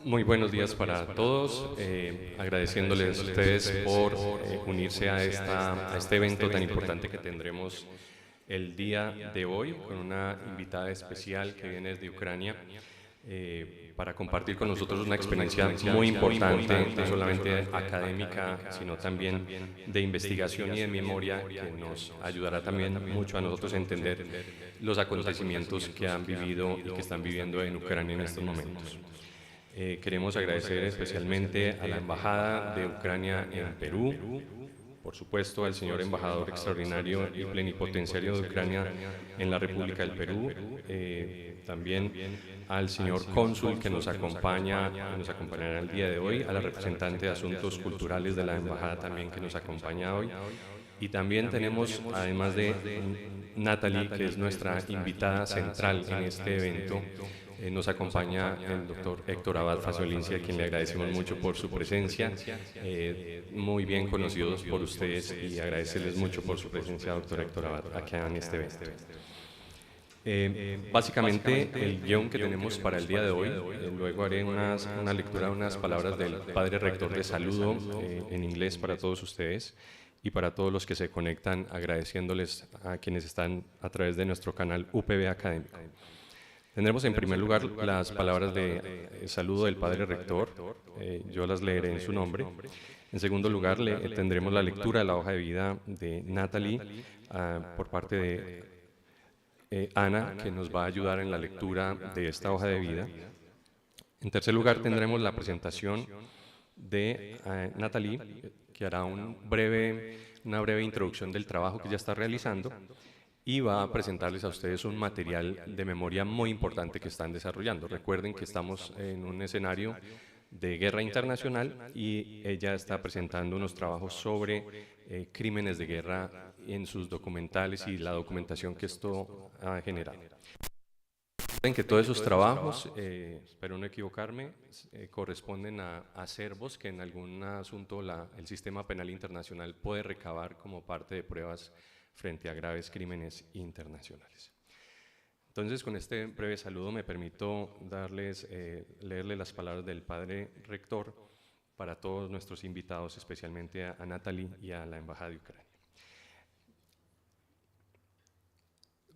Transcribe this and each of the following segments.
Muy buenos días para todos, agradeciéndoles a ustedes por unirse a este evento tan importante que tendremos el día de hoy con una invitada especial que viene desde Ucrania para compartir con nosotros una experiencia muy importante, no solamente académica, sino también de investigación y de memoria, que nos ayudará también mucho a nosotros a entender los acontecimientos que han vivido y que están viviendo en Ucrania en estos momentos. Queremos agradecer especialmente a la Embajada de Ucrania en Perú, por supuesto al señor embajador extraordinario y plenipotenciario de Ucrania en la República del Perú, también al señor cónsul que nos acompaña y nos acompañará el día de hoy, a la representante de Asuntos Culturales de la Embajada también que nos acompaña hoy. Y también tenemos, además de Natalie, que es nuestra invitada central en este evento, nos acompaña el doctor Héctor Abad Fasolincia, a quien le agradecemos mucho por su presencia, muy bien conocidos por ustedes, y agradecerles mucho por su presencia, doctor Héctor Abad, aquí en este evento. Básicamente, el guión que tenemos para el día de hoy, luego haré una lectura de unas palabras del padre rector de saludo en inglés para todos ustedes y para todos los que se conectan, agradeciéndoles a quienes están a través de nuestro canal UPB Académico. Tendremos en primer lugar las palabras de saludo del padre rector, yo las leeré en su nombre. En segundo lugar, tendremos la lectura de la hoja de vida de Natalie por parte de Ana, que nos va a ayudar en la lectura de esta hoja de vida. En tercer lugar, tendremos la presentación de Natalie, que hará una breve introducción del trabajo que ya está realizando, y va a presentarles a ustedes un material de memoria muy importante que están desarrollando. Recuerden que estamos en un escenario de guerra internacional y ella está presentando unos trabajos sobre crímenes de guerra en sus documentales y la documentación que esto ha generado. Recuerden que todos esos trabajos, espero no equivocarme, corresponden a acervos que en algún asunto el sistema penal internacional puede recabar como parte de pruebas frente a graves crímenes internacionales. Entonces, con este breve saludo me permito leerles las palabras del padre rector para todos nuestros invitados, especialmente a Natalie y a la Embajada de Ucrania.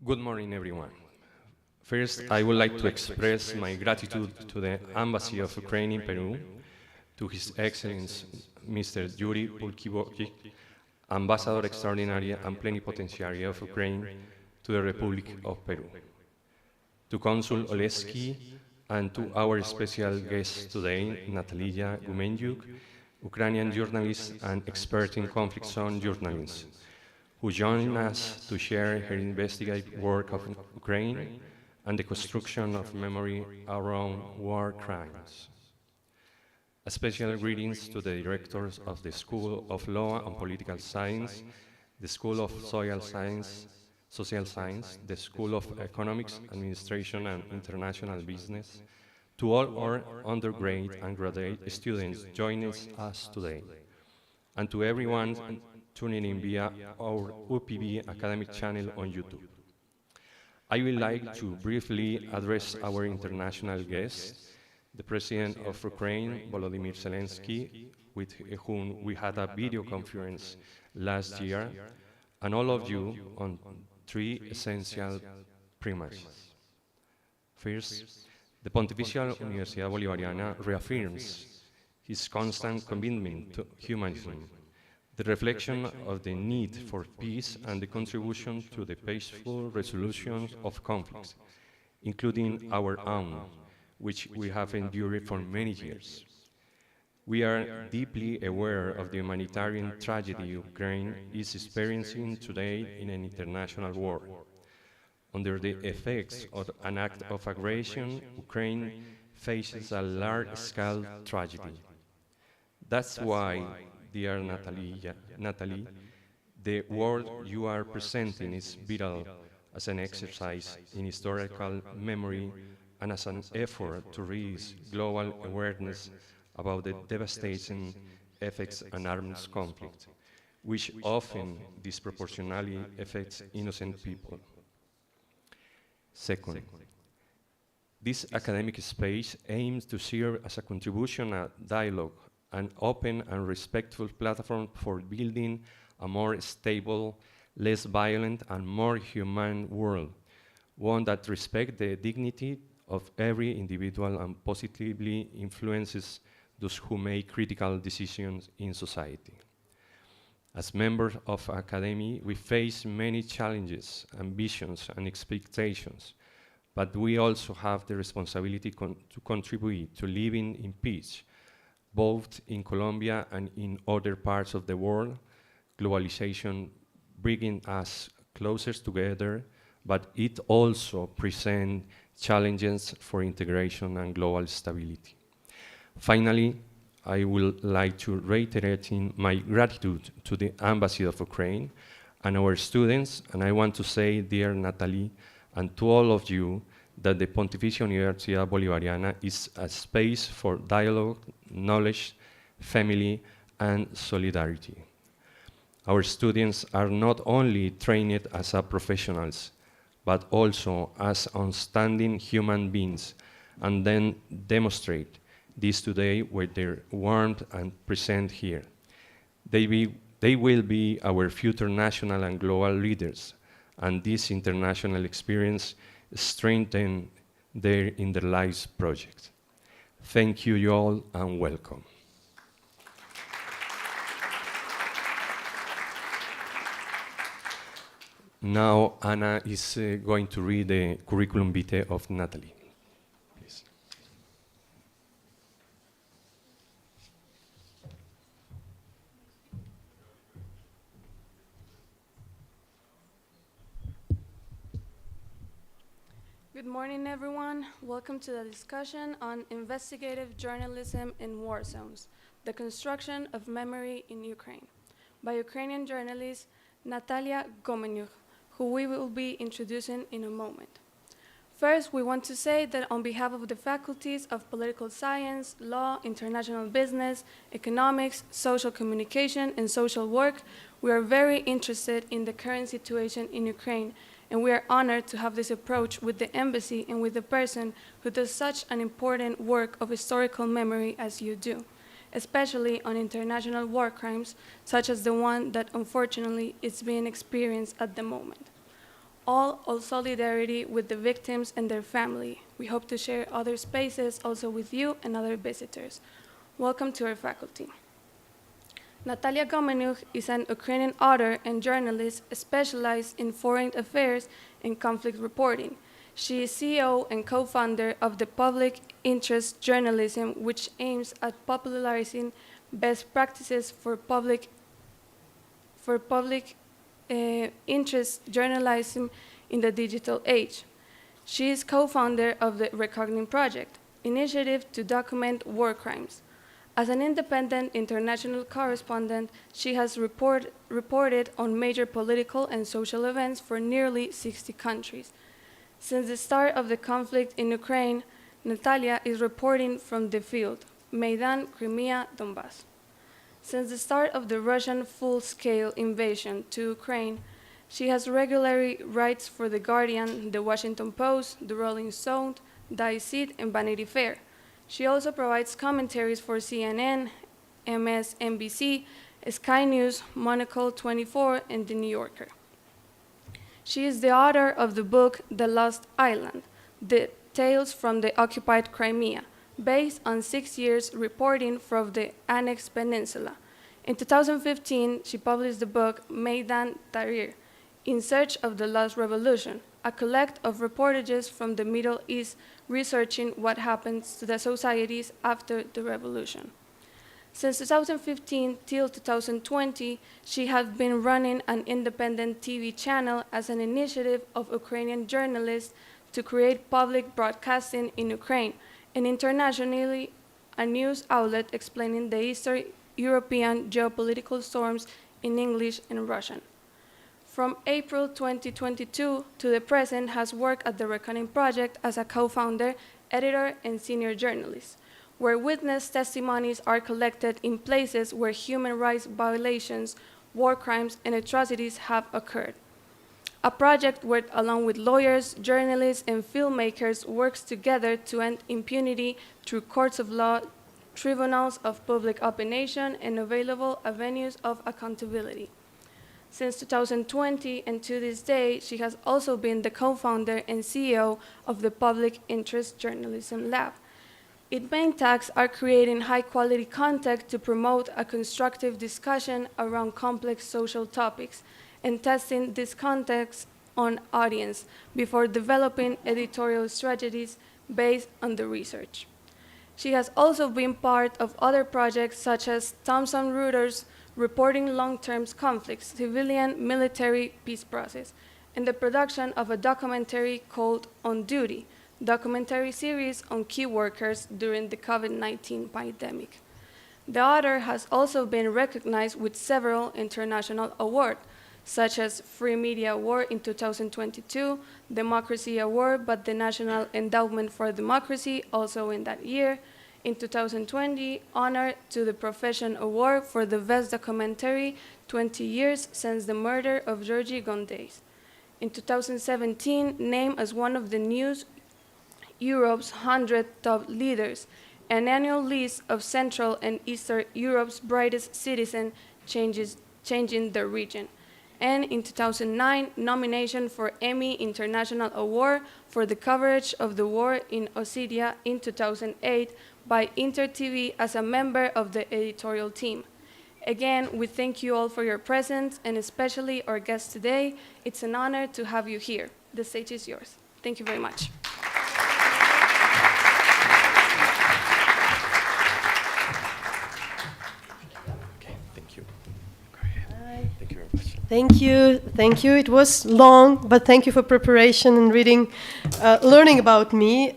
Good morning, everyone. First, I would like to express my gratitude to the Embassy of Ukraine in Peru, to His Excellency Mr. Yuri Pulkivochik, Ambassador Extraordinary and Plenipotentiary of Ukraine to the Republic of Peru, to Consul Oleski, and to our special guest today, Natalia Gumenyuk, Ukrainian journalist and expert in conflict zone journalism, who joined us to share her investigative work of Ukraine and the construction of memory around war crimes. A special greetings to the directors of the School of Law and Political Science, the School of Social Science, the School of Economics, Administration and International Business, to all our undergraduate and graduate students joining us today, and to everyone tuning in via our UPB academic channel on YouTube. I would like to briefly address our international guests, the President of Ukraine, Volodymyr Zelensky, with whom we had a video conference last year, and all of you on three essential premises. First, the Pontifical Universidad Bolivariana reaffirms his constant commitment to humanism, the reflection of the need for peace and the contribution to the peaceful resolution of conflicts, including our own, which we have endured for many years. We are deeply aware of the humanitarian tragedy Ukraine is experiencing today in an international war. Under the effects of an act of aggression, Ukraine faces a large-scale tragedy. That's why, dear Natalie, the work you are presenting is vital as an exercise in historical memory and as an effort to raise global awareness about the devastating effects of arms conflict, which often disproportionately affects innocent people. Second, This academic space aims to serve as a contribution, a dialogue, an open and respectful platform for building a more stable, less violent, and more humane world, one that respects the dignity of every individual and positively influences those who make critical decisions in society. As members of academy, we face many challenges, ambitions, and expectations, but we also have the responsibility to contribute to living in peace, both in Colombia and in other parts of the world. Globalization bringing us closer together, but it also presents challenges for integration and global stability. Finally, I would like to reiterate my gratitude to the Embassy of Ukraine and our students, and I want to say, dear Natalie, and to all of you, that the Pontificia Universidad Bolivariana is a space for dialogue, knowledge, family, and solidarity. Our students are not only trained as professionals, but also as outstanding human beings, and then demonstrate this today with their warmth and present here. They will be our future national and global leaders, and this international experience strengthen their In Their Lives project. Thank you all and welcome. Now Anna is going to read the curriculum vitae of Natalie. Please. Good morning, everyone. Welcome to the discussion on investigative journalism in war zones, the construction of memory in Ukraine, by Ukrainian journalist Natalia Gomenyuk, who we will be introducing in a moment. First, we want to say that on behalf of the faculties of political science, law, international business, economics, social communication, and social work, we are very interested in the current situation in Ukraine, and we are honored to have this approach with the embassy and with the person who does such an important work of historical memory as you do, especially on international war crimes, such as the one that unfortunately is being experienced at the moment. All solidarity with the victims and their family. We hope to share other spaces also with you and other visitors. Welcome to our faculty. Natalia Gomenyuk is an Ukrainian author and journalist specialized in foreign affairs and conflict reporting. She is CEO and co-founder of the Public Interest Journalism, which aims at popularizing best practices for public interest journalism in the digital age. She is co-founder of the Recognition Project, initiative to document war crimes. As an independent international correspondent, she has reported on major political and social events for nearly 60 countries. Since the start of the conflict in Ukraine, Natalia is reporting from the field, Maidan, Crimea, Donbass. Since the start of the Russian full-scale invasion to Ukraine, she has regularly writes for The Guardian, The Washington Post, The Rolling Stone, Die and Vanity Fair. She also provides commentaries for CNN, MSNBC, Sky News, Monocle 24, and The New Yorker. She is the author of the book The Lost Island, The Tales from the Occupied Crimea, based on 6 years reporting from the annexed peninsula. In 2015, she published the book Maidan Tahrir, In Search of the Lost Revolution, a collect of reportages from the Middle East researching what happens to the societies after the revolution. Since 2015 till 2020, she has been running an independent TV channel as an initiative of Ukrainian journalists to create public broadcasting in Ukraine, and internationally a news outlet explaining the Eastern European geopolitical storms in English and Russian. From April 2022 to the present, has worked at the Reckoning Project as a co-founder, editor, and senior journalist, where witness testimonies are collected in places where human rights violations, war crimes, and atrocities have occurred. a project where, along with lawyers, journalists, and filmmakers, works together to end impunity through courts of law, tribunals of public opinion, and available avenues of accountability. Since 2020 and to this day, she has also been the co-founder and CEO of the Public Interest Journalism Lab. Its main tasks are creating high-quality content to promote a constructive discussion around complex social topics and testing this context on audience before developing editorial strategies based on the research. She has also been part of other projects such as Thomson Reuters reporting long-term conflicts, civilian-military peace process, and the production of a documentary called On Duty, documentary series on key workers during the COVID-19 pandemic. The author has also been recognized with several international awards, such as Free Media Award in 2022, Democracy Award by the National Endowment for Democracy, also in that year. In 2020, honored to the Profession Award for the Best Documentary, 20 years since the murder of Georgi Gondes. In 2017, named as one of the News Europe's 100 top leaders, an annual list of Central and Eastern Europe's brightest citizens changing the region. And in 2009, nomination for Emmy International Award for the coverage of the war in Ossetia in 2008 by Inter TV as a member of the editorial team. Again, we thank you all for your presence, and especially our guest today. It's an honor to have you here. The stage is yours. Thank you very much. Okay, thank you. Go ahead. Thank you very much. Thank you, thank you. It was long, but thank you for preparation and reading, learning about me.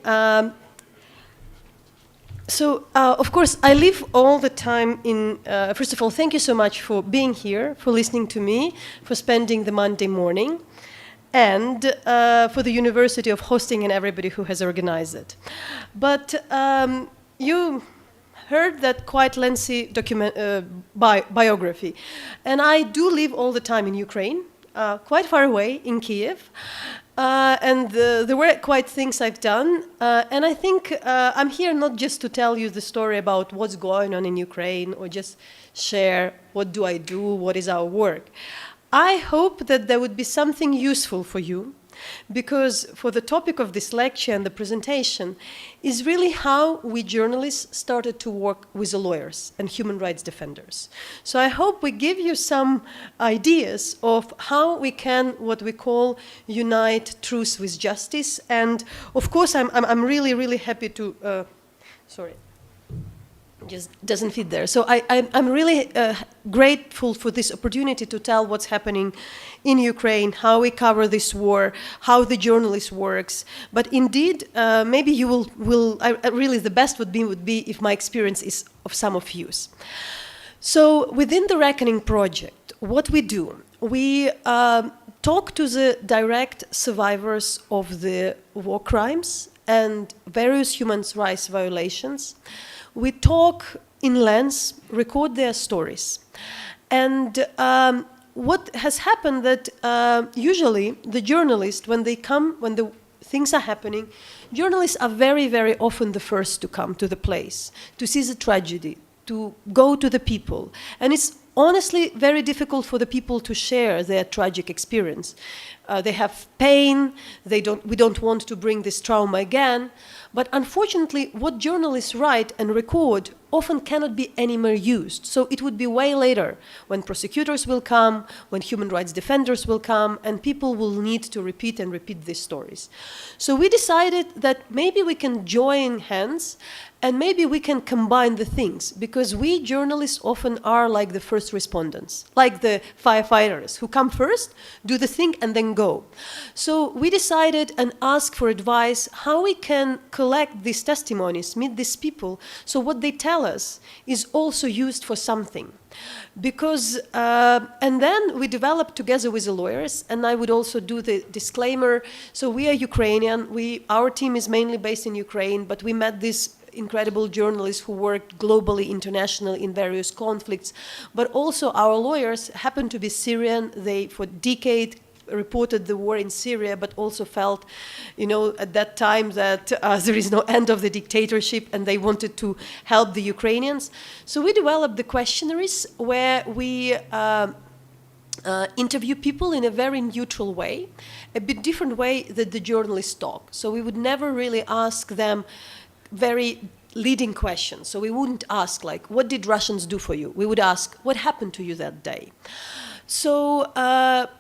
Of course, I live all the time in, first of all, thank you so much for being here, for listening to me, for spending the Monday morning, and for the university of hosting and everybody who has organized it. But you heard that quite lengthy biography. And I do live all the time in Ukraine, quite far away in Kiev. And there were quite things I've done. And I think I'm here not just to tell you the story about what's going on in Ukraine or just share what do I do, what is our work. I hope that there would be something useful for you, because for the topic of this lecture and the presentation is really how we journalists started to work with the lawyers and human rights defenders. So I hope we give you some ideas of how we can, what we call, unite truth with justice. And of course, I'm really, really happy to, sorry. Just doesn't fit there. So I'm really grateful for this opportunity to tell what's happening in Ukraine, how we cover this war, how the journalist works. But indeed, maybe you will really the best would be if my experience is of some of use. So within the Reckoning Project, what we do, we talk to the direct survivors of the war crimes and various human rights violations. We talk in length, record their stories. And what has happened that usually the journalists, when they come, when the things are happening, journalists are very, very often the first to come to the place, to see the tragedy, to go to the people. And it's honestly very difficult for the people to share their tragic experience. They have pain, we don't want to bring this trauma again. But unfortunately, what journalists write and record often cannot be anymore used. So it would be way later when prosecutors will come, when human rights defenders will come, and people will need to repeat and repeat these stories. So we decided that maybe we can join hands and maybe we can combine the things, because we journalists often are like the first respondents, like the firefighters who come first, do the thing, and then go. So we decided and asked for advice how we can collect these testimonies, meet these people, so what they tell us is also used for something. Because, and then we developed together with the lawyers, and I would also do the disclaimer. So we are Ukrainian, our team is mainly based in Ukraine, but we met these incredible journalists who worked globally, internationally in various conflicts. But also our lawyers happen to be Syrian. They, for decades, reported the war in Syria, but also felt, at that time that there is no end of the dictatorship and they wanted to help the Ukrainians. So we developed the questionnaires where we interview people in a very neutral way, a bit different way that the journalists talk. So we would never really ask them very leading questions. So we wouldn't ask, like, what did Russians do for you? We would ask, what happened to you that day? So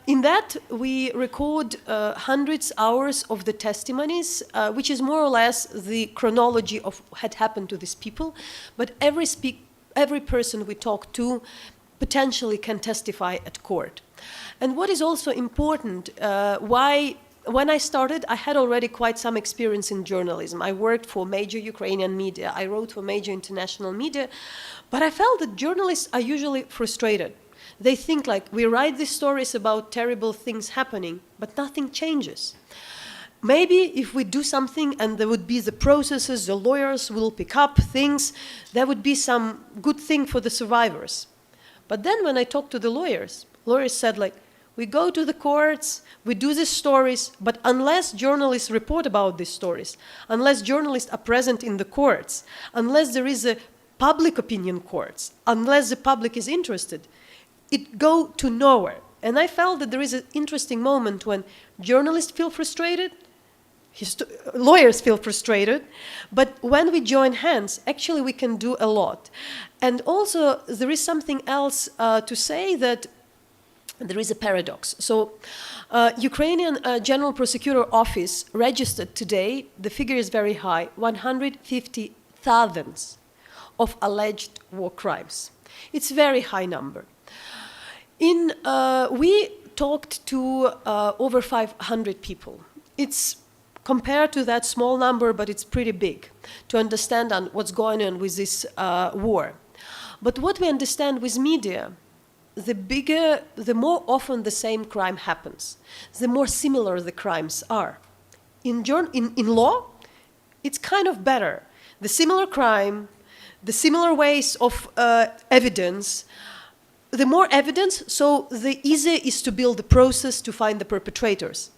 in that, we record hundreds hours of the testimonies, which is more or less the chronology of what had happened to these people. But every person we talk to potentially can testify at court. And what is also important, when I started, I had already quite some experience in journalism. I worked for major Ukrainian media. I wrote for major international media. But I felt that journalists are usually frustrated. They think, like, we write these stories about terrible things happening, but nothing changes. Maybe if we do something and there would be the processes, the lawyers will pick up things, there would be some good thing for the survivors. But then when I talked to the lawyers said, like, we go to the courts, we do these stories, but unless journalists report about these stories, unless journalists are present in the courts, unless there is a public opinion courts, unless the public is interested, it go to nowhere. And I felt that there is an interesting moment when journalists feel frustrated, lawyers feel frustrated, but when we join hands, actually we can do a lot. And also there is something else to say, that there is a paradox. So Ukrainian General Prosecutor Office registered today, the figure is very high, 150,000 of alleged war crimes. It's a very high number. We talked to over 500 people. It's compared to that small number, but it's pretty big to understand what's going on with this war. But what we understand with media, the more often the same crime happens, the more similar the crimes are. In law, it's kind of better. The similar crime, the similar ways of evidence, the more evidence, so the easier is to build the process to find the perpetrators.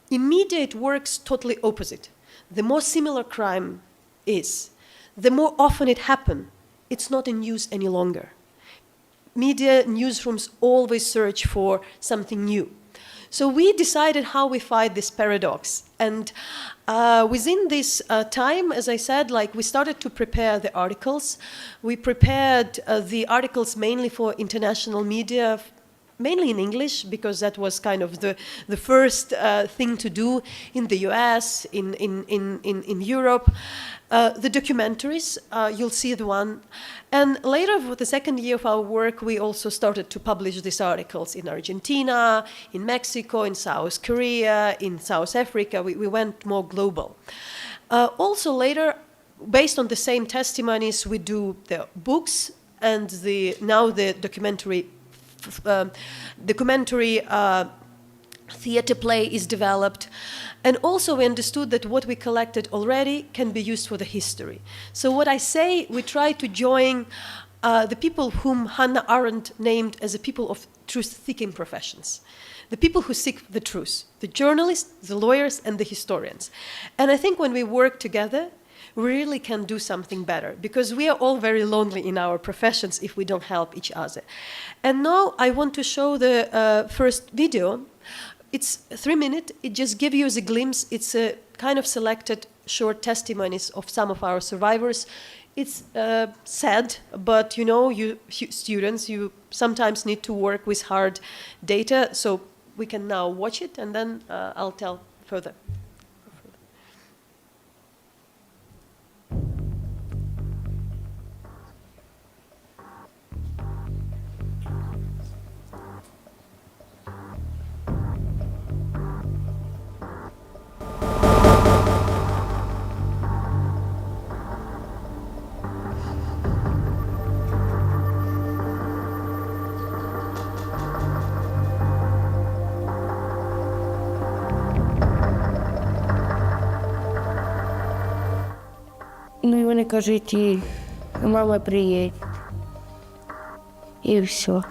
In media, it works totally opposite. The more similar crime is, the more often it happens, it's not in use any longer. Media newsrooms always search for something new. So we decided how we fight this paradox. And within this time, as I said, like, we started to prepare the articles. We prepared the articles mainly for international media, mainly in English, because that was kind of the first thing to do in the US, in Europe. The documentaries, you'll see the one. And later, for the second year of our work, we also started to publish these articles in Argentina, in Mexico, in South Korea, in South Africa. We went more global. Also later, based on the same testimonies, we do the books, and now the documentary theater play is developed. And also we understood that what we collected already can be used for the history. So what I say, we try to join the people whom Hannah Arendt named as the people of truth-seeking professions. The people who seek the truth, the journalists, the lawyers, and the historians. And I think when we work together, we really can do something better, because we are all very lonely in our professions if we don't help each other. And now I want to show the first video. It's 3 minutes. It just gives you a glimpse. It's a kind of selected short testimonies of some of our survivors. It's sad, but you students, you sometimes need to work with hard data. So we can now watch it, and then I'll tell further. Ну і вони кажуть, і мама приїдь. І все.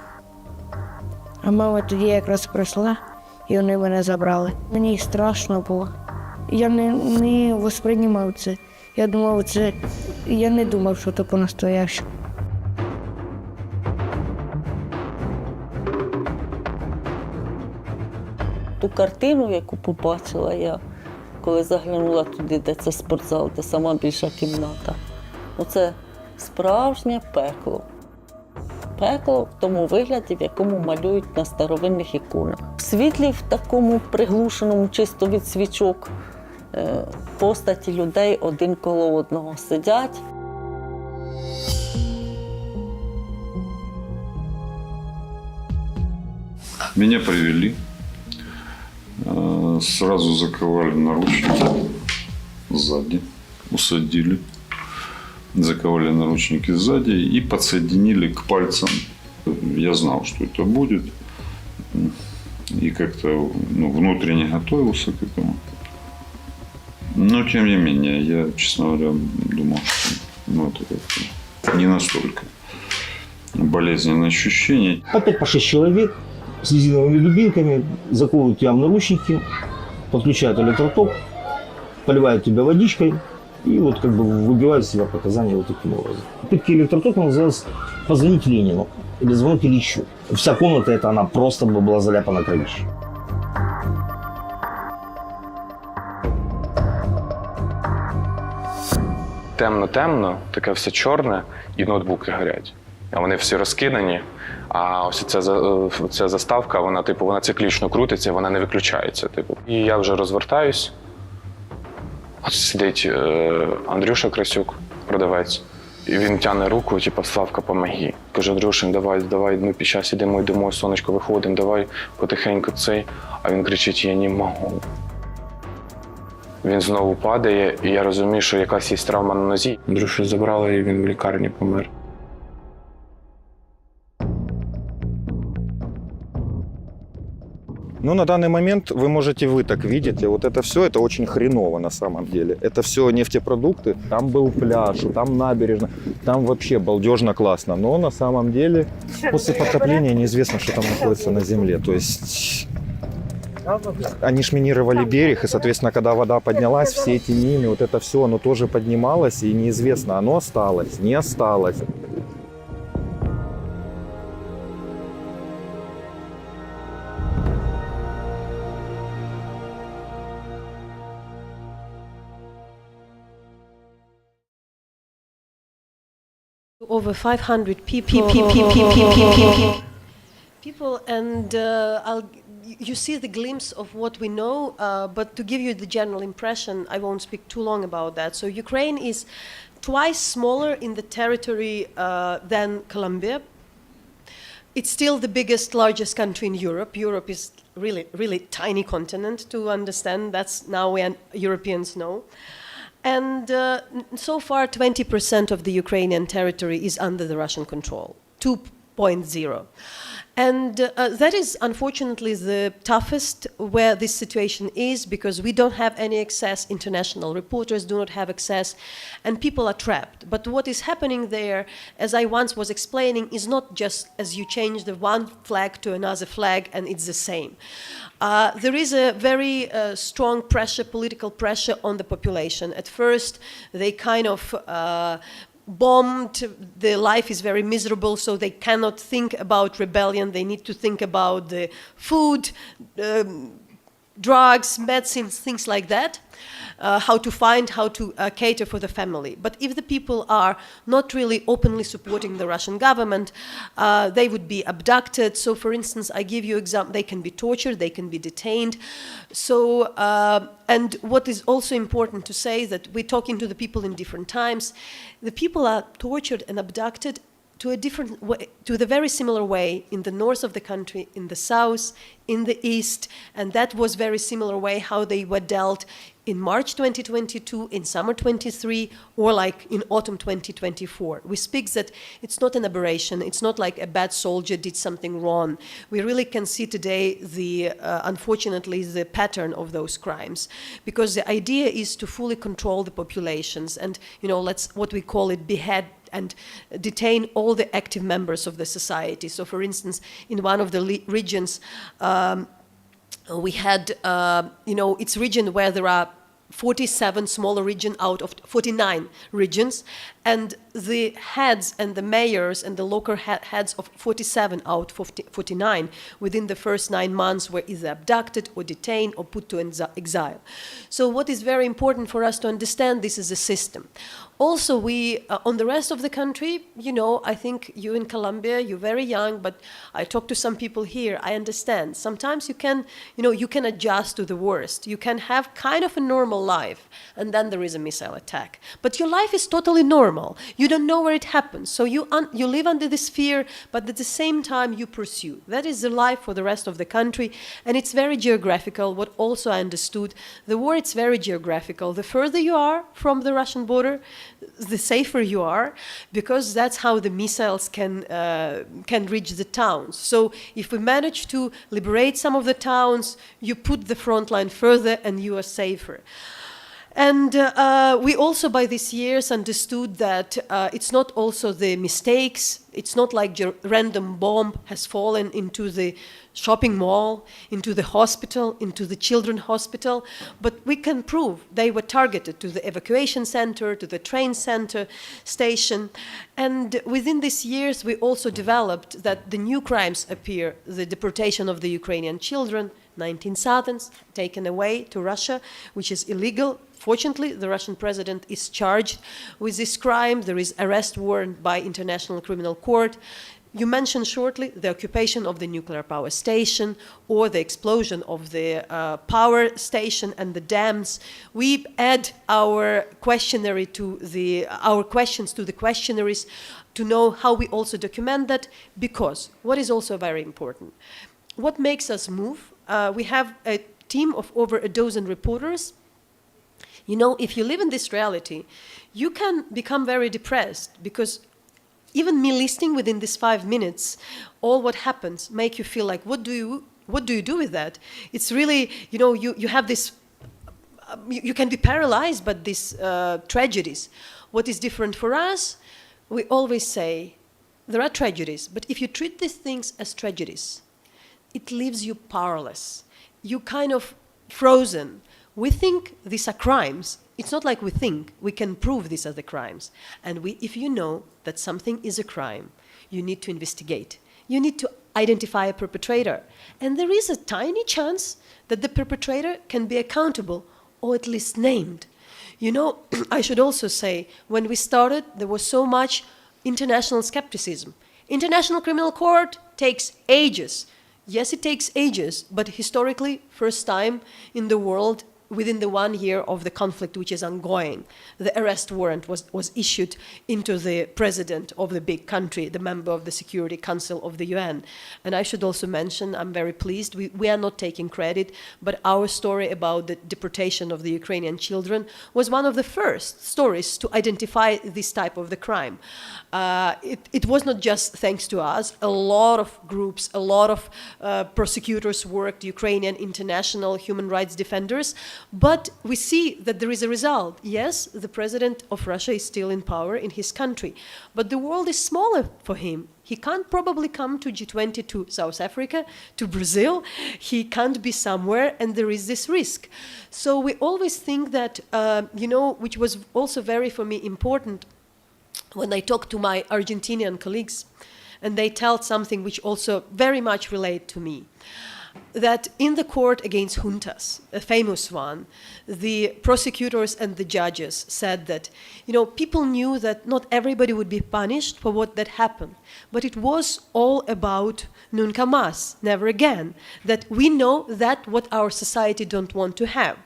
А мама тоді якраз прийшла і вони мене забрали. Мені страшно було. Я не восприймав це. Я не думав, що це по-настоящему. Ту картину, яку побачила я, коли заглянула туди, де це спортзал, де сама більша кімната, оце справжнє пекло. Пекло в тому вигляді, в якому малюють на старовинних іконах. В світлі в такому приглушеному, чисто від свічок, постаті людей один коло одного сидять. Меня привели, сразу заковали наручники сзади, усадили, заковали наручники сзади и подсоединили к пальцам. Я знал, что это будет, и как-то внутренне готовился к этому. Но, тем не менее, я, честно говоря, думал, что это как-то не настолько болезненное ощущение. По 5-6 человек с резиновыми дубинками заковывают тебя в наручники, подключают электроток, поливают тебя водичкой и вот как бы выбивают из себя показания вот таким образом. Пытки электротоком называлось «позвонить Ленину» или «звонить Ильичу». Вся комната эта, она просто была заляпана кровищей. Темно-темно, таке все чорне, і ноутбуки горять. А вони всі розкидані, а ось ця заставка, вона циклічно крутиться, вона не виключається. І я вже розвертаюсь, от сидить Андрюша Красюк, продавець, і він тягне руку, Славка, помоги. Каже, Андрюшин, давай, ми під час йдемо, сонечко, виходимо, давай потихеньку цей. А він кричить, я не можу. Він знову падає, і я розумію, що якась є травма на нозі. Андрюшу забрали, і він в лікарні помер. Ну, на данный момент вы можете так видите, вот это все, это очень хреново на самом деле. Это все нефтепродукты. Там был пляж, там набережная, там вообще балдежно классно. Но на самом деле после потопления неизвестно, что там находится на земле. То есть они шминировали берег, и, соответственно, когда вода поднялась, все эти мины, вот это все, оно тоже поднималось, и неизвестно, оно осталось, не осталось. Over 500 people, and you see the glimpse of what we know, but to give you the general impression, I won't speak too long about that. So Ukraine is twice smaller in the territory than Colombia. It's still the largest country in Europe. Europe is really tiny continent to understand. That's now we Europeans know. And so far, 20% of the Ukrainian territory is under the Russian control, 2.0. And that is, unfortunately, the toughest where this situation is, because we don't have any access, international reporters do not have access, and people are trapped. But what is happening there, as I once was explaining, is not just as you change the one flag to another flag and it's the same. There is a very strong pressure, political pressure on the population. At first, they kind of bombed, their life is very miserable, so they cannot think about rebellion. They need to think about the food, drugs, medicines, things like that. How to cater for the family. But if the people are not really openly supporting the Russian government, they would be abducted. So, for instance, I give you example, they can be tortured, they can be detained. So, and what is also important to say is that we're talking to the people in different times. The people are tortured and abducted to a different way, to the very similar way in the north of the country, in the south, in the east, and that was very similar way how they were dealt in March 2022, in summer 23, or like in autumn 2024. We speak that it's not an aberration, it's not like a bad soldier did something wrong. We really can see today the, unfortunately, the pattern of those crimes, because the idea is to fully control the populations and, let's, what we call it, behead and detain all the active members of the society. So, for instance, in one of the regions, We had, it's region where there are 47 smaller regions out of 49 regions, and the heads and the mayors and the local heads of 47 out of 49 within the first 9 months were either abducted or detained or put to exile. So what is very important for us to understand, this is a system. Also, we, on the rest of the country, I think you in Colombia, you're very young, but I talk to some people here, I understand. Sometimes you can adjust to the worst. You can have kind of a normal life, and then there is a missile attack. But your life is totally normal. You don't know where it happens. So you live under this fear, but at the same time you pursue. That is the life for the rest of the country, and it's very geographical. What also I understood, the war, it's very geographical. The further you are from the Russian border, the safer you are, because that's how the missiles can reach the towns. So if we manage to liberate some of the towns, you put the front line further and you are safer. And we also, by these years, understood that it's not also the mistakes. It's not like a random bomb has fallen into the shopping mall, into the hospital, into the children's hospital, but we can prove they were targeted to the evacuation center, to the train center station. And within these years, we also developed that the new crimes appear, the deportation of the Ukrainian children, 19,000 taken away to Russia, which is illegal. Fortunately, the Russian president is charged with this crime. There is arrest warrant by International Criminal Court. You mentioned shortly the occupation of the nuclear power station or the explosion of the power station and the dams. We add our questionnaire to our questions to the questionnaires to know how we also document that, because what is also very important, what makes us move? We have a team of over a dozen reporters. If you live in this reality, you can become very depressed, because even me listing within these 5 minutes all what happens make you feel like, what do you do with that? It's really, you have this, you can be paralyzed by these tragedies. What is different for us? We always say there are tragedies, but if you treat these things as tragedies, it leaves you powerless. You kind of frozen. We think these are crimes. It's not like we think. We can prove these are the crimes. And if you know that something is a crime, you need to investigate. You need to identify a perpetrator. And there is a tiny chance that the perpetrator can be accountable, or at least named. I should also say, when we started, there was so much international skepticism. International Criminal Court takes ages. Yes, it takes ages, but historically, first time in the world, within the 1 year of the conflict which is ongoing, the arrest warrant was issued into the president of the big country, the member of the Security Council of the UN. And I should also mention, I'm very pleased, we are not taking credit, but our story about the deportation of the Ukrainian children was one of the first stories to identify this type of the crime. It was not just thanks to us. A lot of groups, a lot of prosecutors worked, Ukrainian, international human rights defenders. But we see that there is a result. Yes, the president of Russia is still in power in his country, but the world is smaller for him. He can't probably come to G20 to South Africa, to Brazil. He can't be somewhere, and there is this risk. So we always think that, which was also very, for me, important when I talk to my Argentinian colleagues, and they tell something which also very much relate to me. That in the court against juntas, a famous one, the prosecutors and the judges said that, people knew that not everybody would be punished for what that happened, but it was all about nunca más, never again, that we know that what our society don't want to have.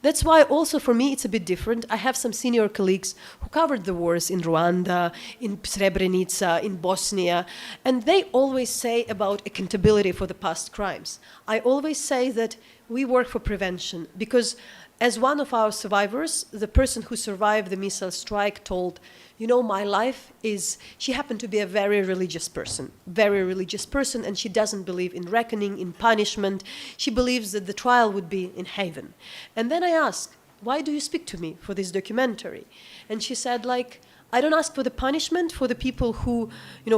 That's why also for me it's a bit different. I have some senior colleagues who covered the wars in Rwanda, in Srebrenica, in Bosnia, and they always say about accountability for the past crimes. I always say that we work for prevention, because as one of our survivors, the person who survived the missile strike told, my life is, she happened to be a very religious person, and she doesn't believe in reckoning, in punishment. She believes that the trial would be in heaven. And then I asked, why do you speak to me for this documentary? And she said, I don't ask for the punishment for the people who,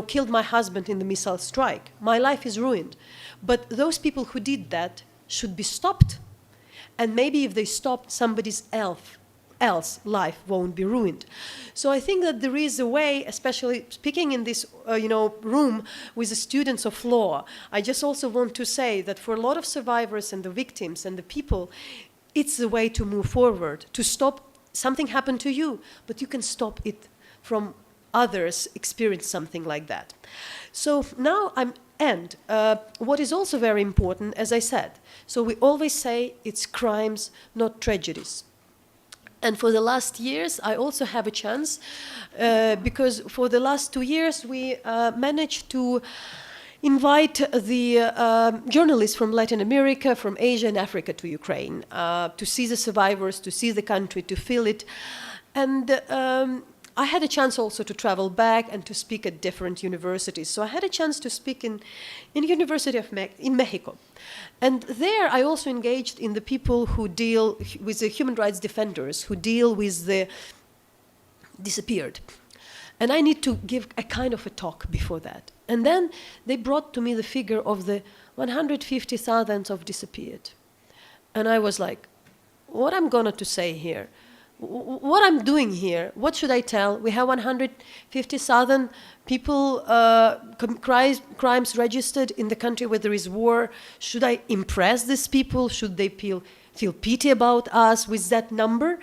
killed my husband in the missile strike. My life is ruined. But those people who did that, should be stopped. And maybe if they stop, somebody's else life won't be ruined. So I think that there is a way, especially speaking in this room with the students of law, I just also want to say that for a lot of survivors and the victims and the people, it's the way to move forward, to stop something happened to you, but you can stop it from others experience something like that. So now what is also very important, as I said, so we always say it's crimes, not tragedies. And for the last years, I also have a chance, because for the last 2 years, we managed to invite the journalists from Latin America, from Asia and Africa to Ukraine, to see the survivors, to see the country, to feel it. And I had a chance also to travel back and to speak at different universities. So I had a chance to speak in University in Mexico. And there I also engaged in the people who deal with the human rights defenders, who deal with the disappeared. And I need to give a kind of a talk before that. And then they brought to me the figure of the 150,000 of disappeared. And I was like, what I'm going to say here? What I'm doing here, what should I tell? We have 150,000 people, crimes registered in the country where there is war. Should I impress these people? Should they feel pity about us with that number?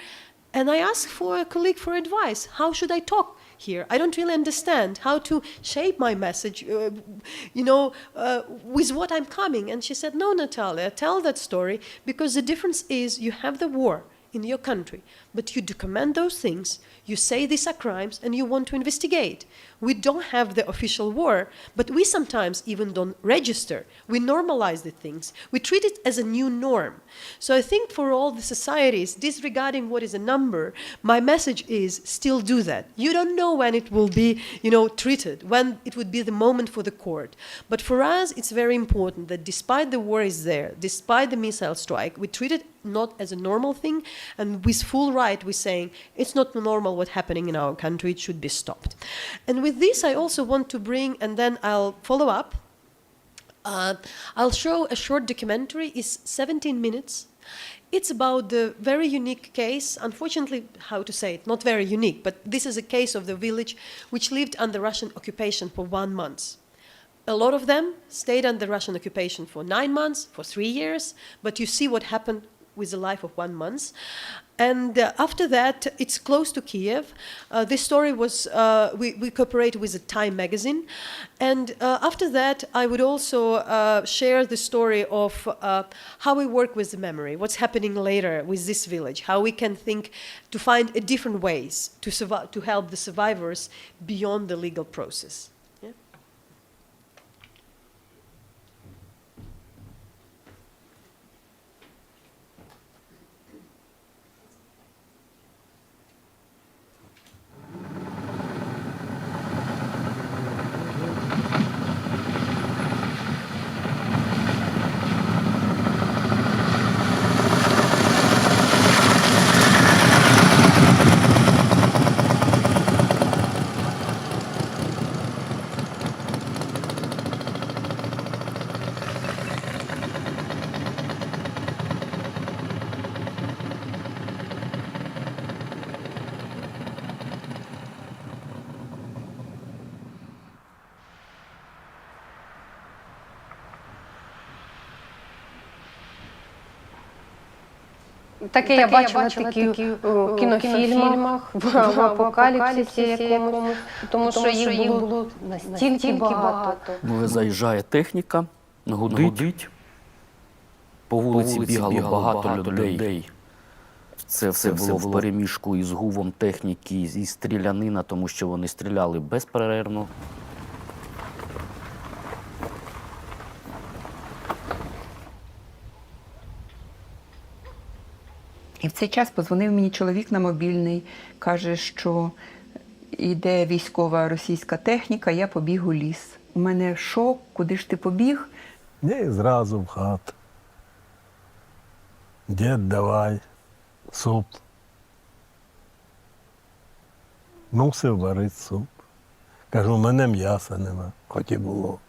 And I asked for a colleague for advice. How should I talk here? I don't really understand how to shape my message, with what I'm coming. And she said, no, Natalia, tell that story, because the difference is you have the war in your country, but you document those things, you say these are crimes, and you want to investigate. We don't have the official war, but we sometimes even don't register. We normalize the things. We treat it as a new norm. So I think for all the societies, disregarding what is a number, my message is still do that. You don't know when it will be, treated, when it would be the moment for the court. But for us, it's very important that despite the war is there, despite the missile strike, we treat it not as a normal thing, and with full right we're saying it's not normal what's happening in our country, it should be stopped. And with this I also want to bring, and then I'll follow up, I'll show a short documentary. It's 17 minutes. It's about the very unique case, unfortunately, how to say it, not very unique, but this is a case of the village which lived under Russian occupation for 1 month. A lot of them stayed under Russian occupation for 9 months, for 3 years, but you see what happened with the life of 1 month. And after that, it's close to Kiev. This story was, we cooperated with a Time magazine. And after that, I would also share the story of how we work with the memory, what's happening later with this village, how we can think to find different ways to help the survivors beyond the legal process. Таке я бачила такі в кінофільмах, в апокаліпсисі якомусь, тому що їх було настільки багато. Заїжджає техніка, гудить, по вулиці бігало багато людей. Це все було впереміжку із гувом техніки, і стрілянина, тому що вони стріляли безперервно. І в цей час подзвонив мені чоловік на мобільний, каже, що йде військова російська техніка, я побіг у ліс. У мене шок, куди ж ти побіг? Я зразу в хату. Дід, давай, суп. Мусив варити суп. Кажу, у мене м'яса нема, хоч і було.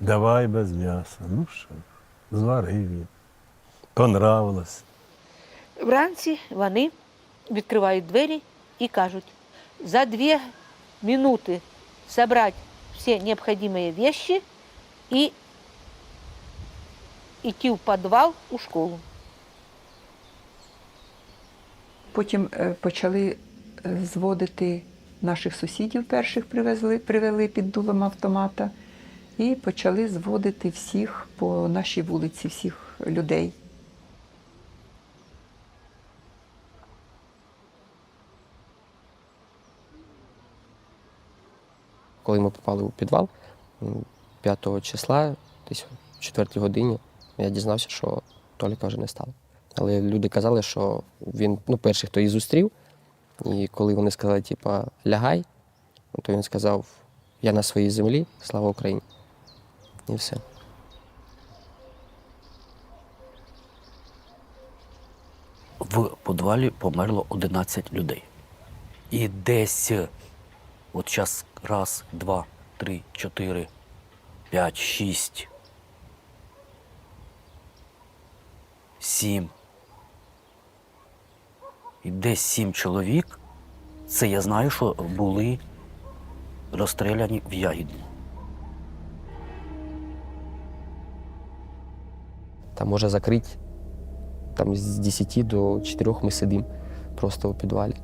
Давай без м'яса. Ну що? зварив її. Понравилось. Вранці вони відкривають двері і кажуть, за 2 минути зібрати всі необхідні речі і йти в підвал у школу. Потім почали зводити наших сусідів перших привели під дулом автомата і почали зводити всіх по нашій вулиці, всіх людей. Коли ми попали у підвал 5 числа, десь о 4 годині, я дізнався, що Толіка вже не стало. Але люди казали, що він перший, хто її зустрів. І коли вони сказали, типа, лягай, то він сказав, я на своїй землі, слава Україні. І все. В підвалі померло 11 людей. І десь, от зараз 1, 2, 3, 4, 5, 6, 7. І десь 7 чоловік, це я знаю, що були розстріляні в Ягідному. Там може закрити, там з 10 до 4 ми сидимо просто у підвалі.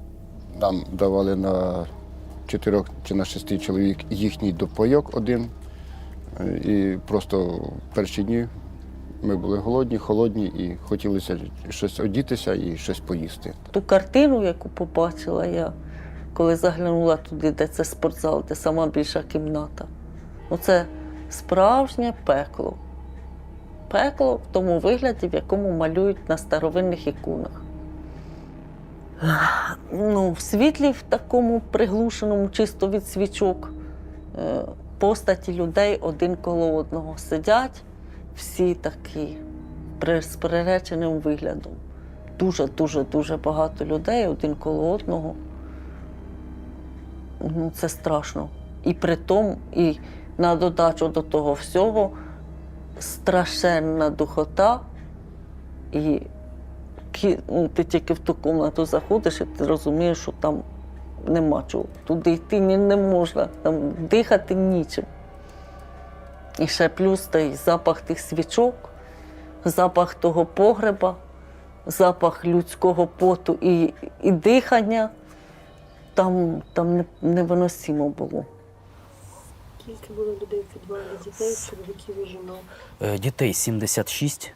Нам давали на 4 чи на 6 чоловік їхній допайок один. І просто в перші дні ми були голодні, холодні і хотілося щось одітися і щось поїсти. Ту картину, яку побачила я, коли заглянула туди, де це спортзал, де сама більша кімната, це справжнє пекло. Пекло в тому вигляді, в якому малюють на старовинних іконах. В світлі, в такому приглушеному, чисто від свічок, постаті людей один коло одного сидять, всі такі, з приреченим виглядом. Дуже багато людей один коло одного. Це страшно. І при тому, і на додачу до того всього, страшенна духота, і ти тільки в ту кімнату заходиш, і ти розумієш, що там нема чого. Туди йти не можна, там дихати нічим. І ще плюс той запах тих свічок, запах того погреба, запах людського поту і дихання, там невиносимо було. Скільки було людей в підвалі? Дітей, чоловіків і жінок? Дітей 76,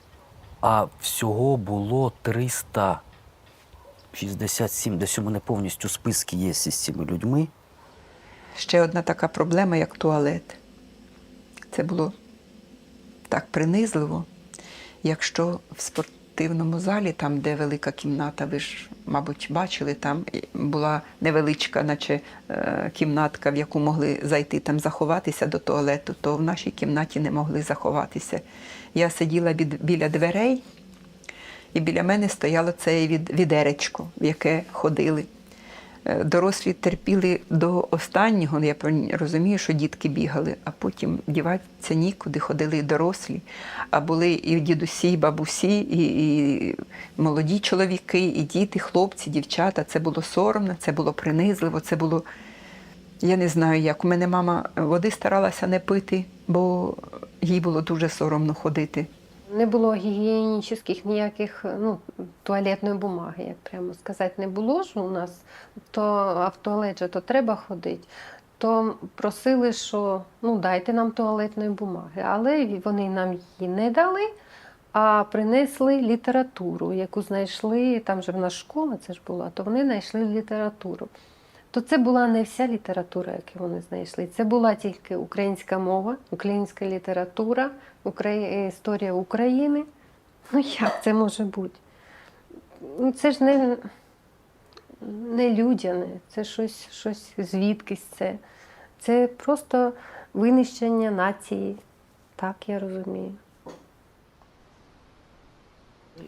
а всього було 367. Десь у мене повністю списки є з цими людьми. Ще одна така проблема, як туалет. Це було так принизливо, якщо в спортивному залі, там, де велика кімната, ви ж, мабуть, бачили, там була невеличка, наче кімнатка, в яку могли зайти, там заховатися до туалету, то в нашій кімнаті не могли заховатися. Я сиділа біля дверей, і біля мене стояло це відеречко, в яке ходили. Дорослі терпіли до останнього, я розумію, що дітки бігали, а потім діватися нікуди, ходили дорослі. А були і дідусі, і бабусі, і молоді чоловіки, і діти, хлопці, дівчата. Це було соромно, це було принизливо, це було, я не знаю як. У мене мама води старалася не пити, бо їй було дуже соромно ходити. Не було гігієнічних ніяких, туалетної бумаги, як прямо сказати, не було ж у нас, то а в туалет же то треба ходити, то просили, що дайте нам туалетної бумаги, але вони нам її не дали, а принесли літературу, яку знайшли, там же в нас школа це ж була, то вони знайшли літературу. То це була не вся література, яку вони знайшли. Це була тільки українська мова, українська література, історія України. Як це може бути? Це ж не людяне, це щось звідкись це. Це просто винищення нації, так я розумію.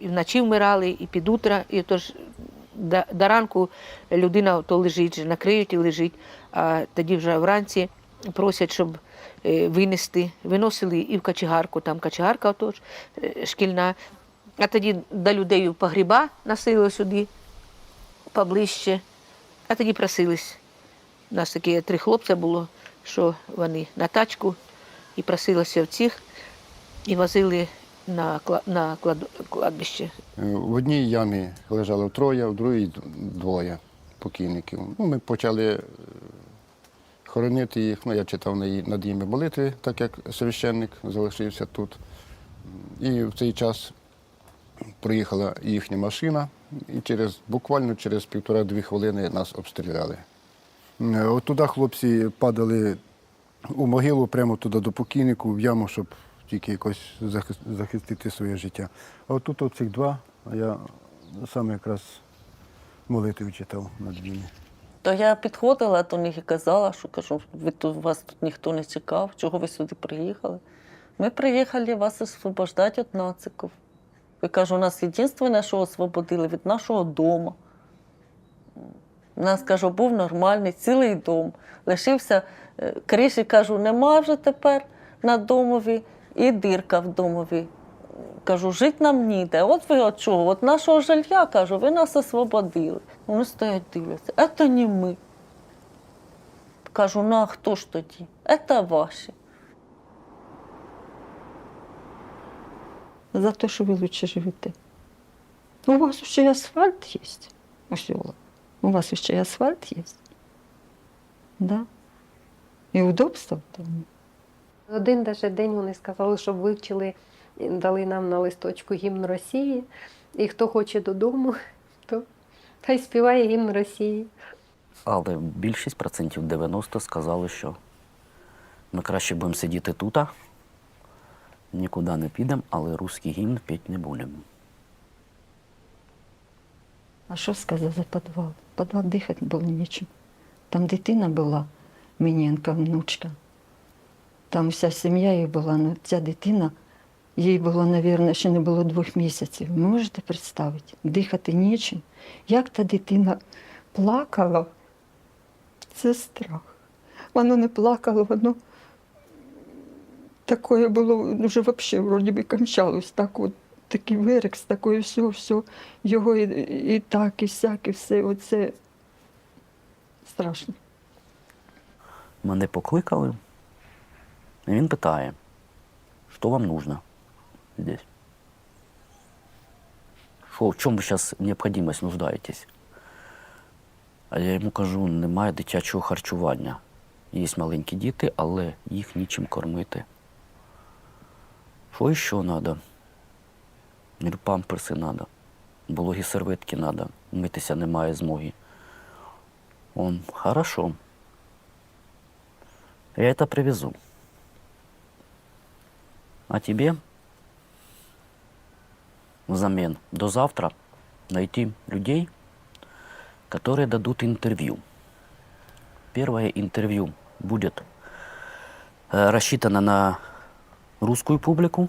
І вночі вмирали, і під утро, і тож до ранку людина то лежить, накриють і лежить, а тоді вже вранці просять, щоб винести. Виносили і в кочегарку, там кочегарка отож, шкільна. А тоді до людей в погріба носили сюди, поближче. А тоді просились. У нас такі 3 хлопця було, що вони на тачку і просилися в цих, і возили на кладбище. В одній ямі лежало 3, в другій 2 покійників. Ми почали хоронити їх. Я читав над ними молитви, так як священник залишився тут. І в цей час приїхала їхня машина, і буквально через 1,5-2 хвилини нас обстріляли. От туди хлопці падали у могилу, прямо туди до покійнику, в яму, щоб тільки якось захистити своє життя. А от тут оцих 2, а я саме якраз молитви читав над ними. То я підходила до них і казала, що кажу, вас тут ніхто не чекав, чого ви сюди приїхали? Ми приїхали вас освобождати від нациків. Я кажу, у нас єдине, що освободили від нашого дому. У нас, кажу, був нормальний, цілий дом. Лишився криші, кажу, нема вже тепер на домові і дирка в домові. Кажу, жити нам ніде. От ви от чого? От нашого жилья, кажу, ви нас освободили. Вони стоять, дивляться. Це не ми. Кажу, ну а хто ж тоді? Це ваші. За те, що ви краще живете. У вас ще й асфальт є. Ось, у вас ще й асфальт є. Да? І удобство в тому. Один даже день вони сказали, щоб вивчили, дали нам на листочку гімн Росії. І хто хоче додому, то хай співає гімн Росії. Але більшість, 90% сказали, що ми краще будемо сидіти тут, нікуди не підемо, але русський гімн петь не будемо. А що сказати за підвал? Підвал дихати було нічим. Там дитина була, Міненка, внучка. Там вся сім'я їх була, але ця дитина, їй було, мабуть, ще не було 2 місяців. Ви можете представити? Дихати нічим. Як та дитина плакала, це страх. Воно не плакало, воно таке було, вже взагалі, вроді би, кончалось. Так от, такий вирекс, таке все, його і так, і сяк, і все. Оце страшно. Мене покликали, і він питає, що вам нужно здесь? В чому ви зараз необхідність нуждаєтесь? А я йому кажу, немає дитячого харчування. Є маленькі діти, але їх нічим кормити. Що ще треба? Памперси треба, вологі серветки треба, митися немає змоги. Он, хорошо. Я это привезу. А тебе взамен до завтра найти людей, которые дадут интервью. Первое интервью будет рассчитано на русскую публику.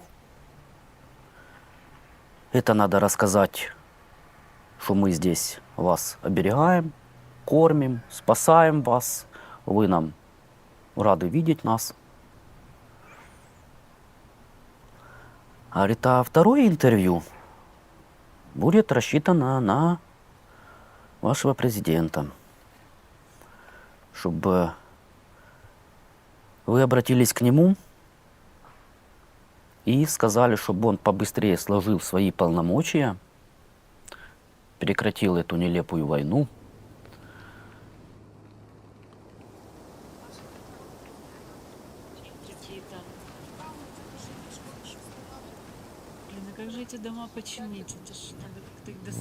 Это надо рассказать, что мы здесь вас оберегаем, кормим, спасаем вас. Вы нам рады видеть нас. А второе интервью будет рассчитано на вашего президента, чтобы вы обратились к нему и сказали, чтобы он побыстрее сложил свои полномочия, прекратил эту нелепую войну.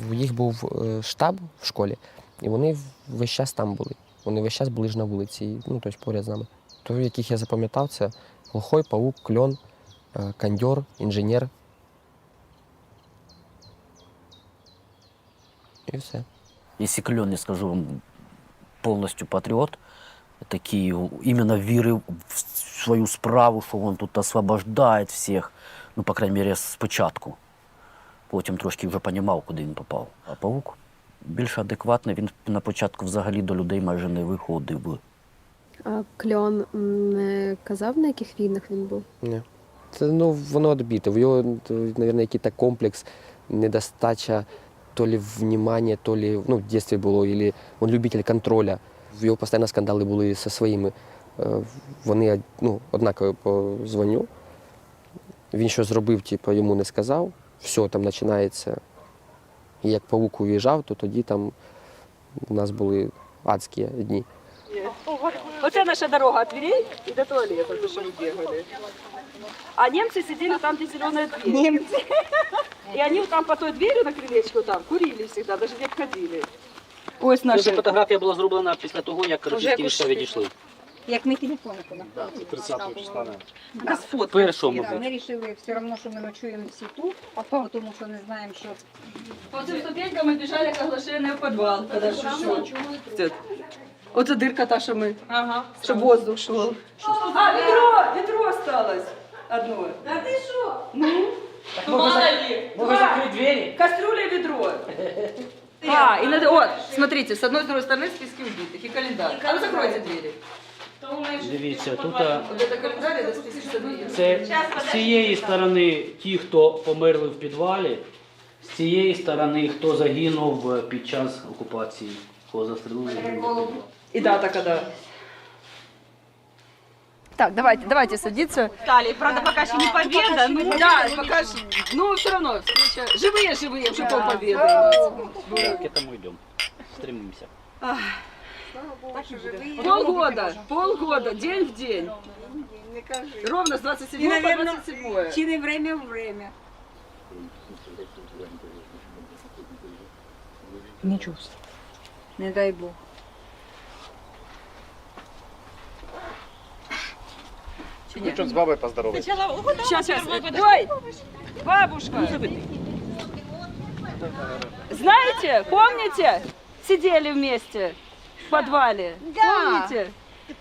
У їх був штаб в школі, і вони весь час там були. Вони весь час були ж на вулиці, ну, тобто поряд з нами. То, яких я запам'ятав, це глухой, паук, кльон, кондьор, інженер. І все. Если клен, не скажу вам, полностью патриот, такие именно веры в свою справу, что он тут освобождает всех, ну, по крайней мере, спочатку. Потім трошки вже розумів, куди він попав. А павук більш адекватний, він на початку взагалі до людей майже не виходив. А кльон не казав, на яких війнах він був? Ні. Це, ну, воно відбите. В його, мабуть, якийсь комплекс, недостача то ли внимання, то ли, ну, в дитинстві було, або він любитель контролю. В його постійно скандали були зі своїми. Вони, ну, однаково по званню. Він що зробив, типу, йому не сказав. Все, там починається. І як павук уїжджав, то тоді там у нас були адські дні. Оце наша дорога від дверей і до туалету, за що ми бігали. А немцы сидели там, где зеленая дверь. Немцы. И они вот там по той двери на крылечку там курили всегда, даже не ходили. Ось наша. Ця фотографія була зроблена після того, як російські відійшли. Як ми телефони куди? 30-го числа. Першому. Ми вирішили все одно, що ми ночуємо всі тут, тому що не знаємо, що... По цим ступенькам ми біжали, як оглашені в підвал, коли що. Оце дирка та, що ми, щоб воздух шел. А, ведро осталось одно. Да ты что? Ну? Можно закрыть двери? Кастрюля и ведро. А, и надо, вот, смотрите, с одной и с другой стороны списки убитых и календарь. А ну закройте двери. Дивіться, тут Вот это календарь, это списки убитых. це з цієї сторони ті, хто померли в підвалі, з цієї сторони, хто загинув під час окупації, кого застрелили. И дата когда. Так, давайте садиться. Далі, правда, поки ще не победа. Да, пока ну все равно, встреча. Живые, уже полпобеды у нас. К этому идем, стремимся. Полгода, день в день. Ровно с 27 по 27. Чи не время в время. Не чувствую. Не дай Бог. Причем с бабой поздороваться. Сейчас. Ой, бабушка. Знаете, помните, сидели вместе в подвале? Да.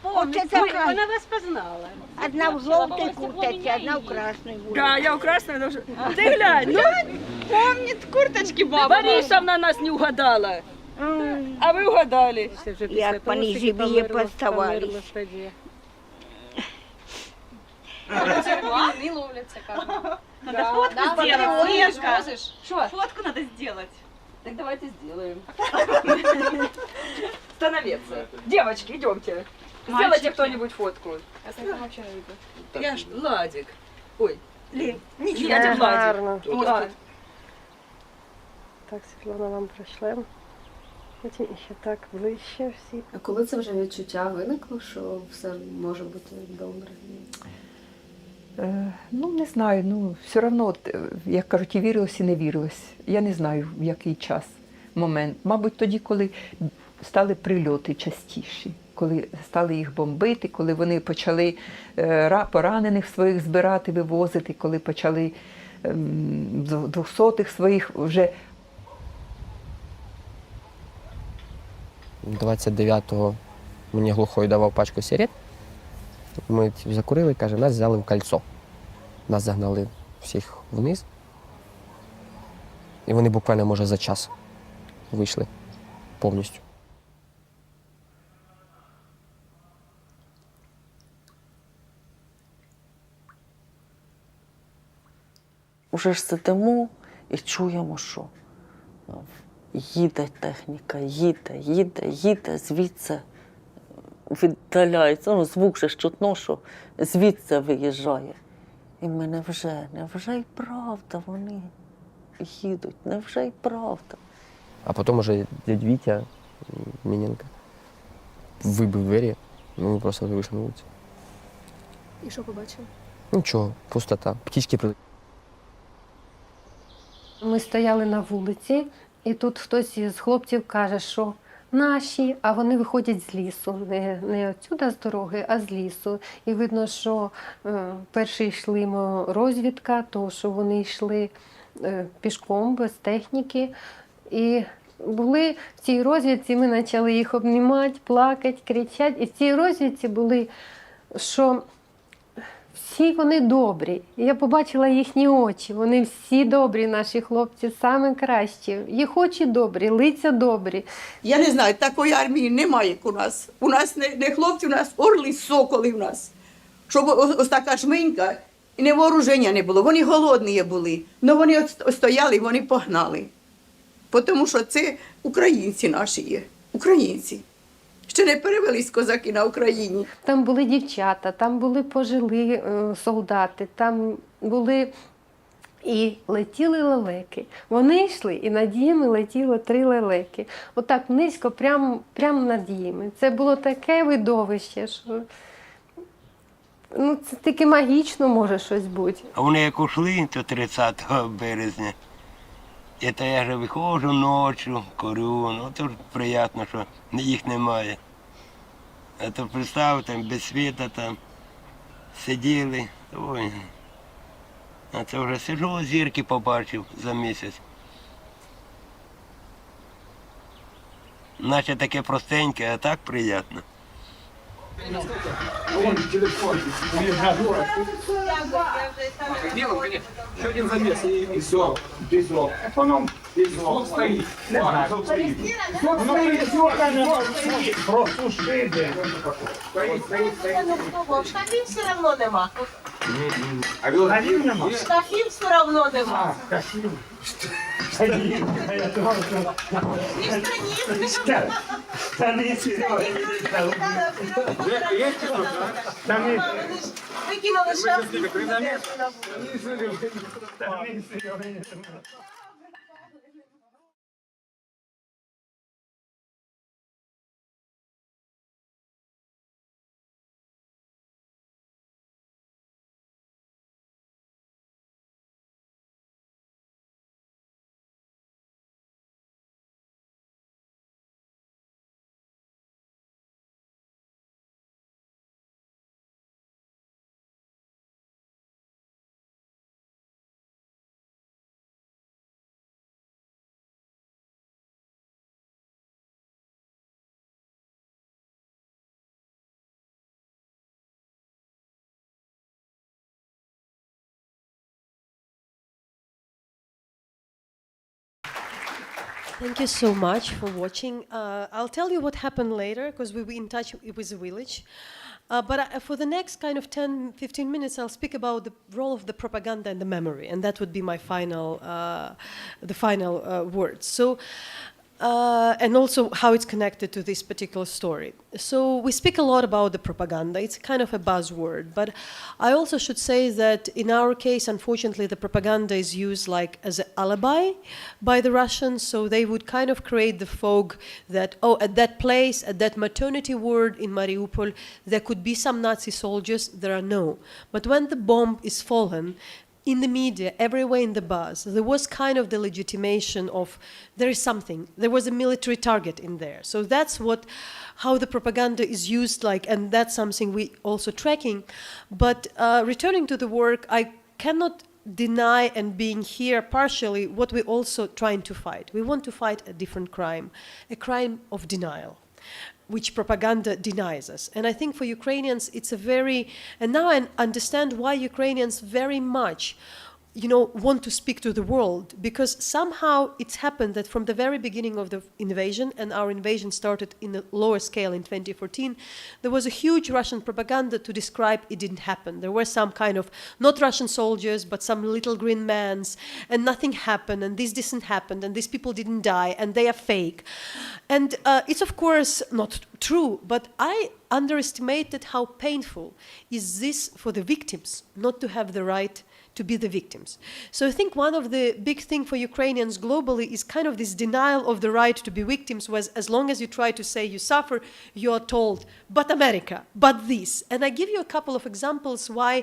Помните? Она вас познала. Одна в желтой курточке, одна в красной. Да, я в красной. Ты глянь, ну. Помнит курточки баба. Борисовна нас не угадала. А вы угадали. Як вони живі поставали. Не ловляться, кажуть. Надо фотку сделать. Что? Фотку надо сделать. Так давайте сделаем. Становиться. Девочки, идемте. Сделайте кто-нибудь фотку. Я ж Владик. Ой. Лен. Я Владик. Так, Світлана, вам пришлем. Потім ще так ближче всі. А коли це вже відчуття виникло, що все може бути добре? Ну, не знаю, ну, все одно, як кажуть, і вірилось, і не вірилось. Я не знаю, в який час, момент. Мабуть, тоді, коли стали прильоти частіші, коли стали їх бомбити, коли вони почали поранених своїх збирати, вивозити, коли почали 200-х своїх вже. 29-го мені глухой давав пачку сигарет. Ми закурили, каже, нас взяли в кольцо. Нас загнали всіх вниз. І вони буквально, може, за час вийшли повністю. Уже ж сидимо і чуємо, що їде техніка, їде, звідси віддаляється. Ну, звук же ж чутно, що звідси виїжджає. І ми невже й правда вони їдуть, невже й правда. А потім уже дядь Вітя Міненко вибив двері, ми просто вийшли на вулицю. І що побачили? Нічого, пустота, птички прилетіли. Ми стояли на вулиці, і тут хтось із хлопців каже, що наші, а вони виходять з лісу. Не отсюди з дороги, а з лісу. І видно, що перші йшли розвідка, то що вони йшли пішком, без техніки. І були в цій розвідці, ми почали їх обнімати, плакати, кричати. І в цій розвідці були, що Всі вони добрі. Я побачила їхні очі. Вони всі добрі, наші хлопці, саме кращі. Їх очі добрі, лиця добрі. Я не знаю, такої армії немає, як у нас. У нас не хлопці, у нас орли, соколи у нас. Щоб ось така жменька, і не вооруження не було. Вони голодні були, але вони стояли, вони погнали. Тому що це українці наші є, українці. Ще не перевелись козаки на Україні. Там були дівчата, там були пожилі солдати, там були і летіли лелеки. Вони йшли, і над ними летіло 3 лелеки. Отак низько, прямо над ними. Це було таке видовище, що це тільки магічно може щось бути. А вони як ушли, то 30 березня, і то я вже виходжу ночі, курю, то ж приємно, що їх немає. А то представ, там без світа там сиділи. Ой. А це вже сиджу, зірки побачив за місяць. Наче таке простеньке, а так приємно. Делом, конечно. Еще один замес и все. Песок. Потом песок стоит. Песок стоит. Просто шире. Штафів все одно нема. А велосипед нема? Штафів все одно нема. Викинули штафів. Thank you so much for watching. I'll tell you what happened later, because we were in touch with the village. But for the next kind of 10, 15 minutes, I'll speak about the role of the propaganda and the memory, and that would be my final, the final words. So, and also how it's connected to this particular story. So we speak a lot about the propaganda. It's kind of a buzzword, but I also should say that in our case, unfortunately, the propaganda is used like as an alibi by the Russians. So they would kind of create the fog that, oh, at that place, at that maternity ward in Mariupol, there could be some Nazi soldiers. There are no. But when the bomb is fallen, in the media, everywhere in the buzz, there was kind of the legitimation of there is something. There was a military target in there. So that's how the propaganda is used, and that's something we also tracking. But returning to the work, I cannot deny, and being here partially, what we're also trying to fight. We want to fight a different crime, a crime of denial, which propaganda denies us. And I think for Ukrainians, it's a very, and now I understand why Ukrainians very much, want to speak to the world, because somehow it's happened that from the very beginning of the invasion, and our invasion started in a lower scale in 2014, there was a huge Russian propaganda to describe it didn't happen. There were some kind of, not Russian soldiers, but some little green mans, and nothing happened, and this didn't happen, and these people didn't die, and they are fake. And it's of course not true, but I underestimated how painful is this for the victims, not to have the right to be the victims. So I think one of the big things for Ukrainians globally is kind of this denial of the right to be victims, was as long as you try to say you suffer, you are told, but America, but this. And I give you a couple of examples why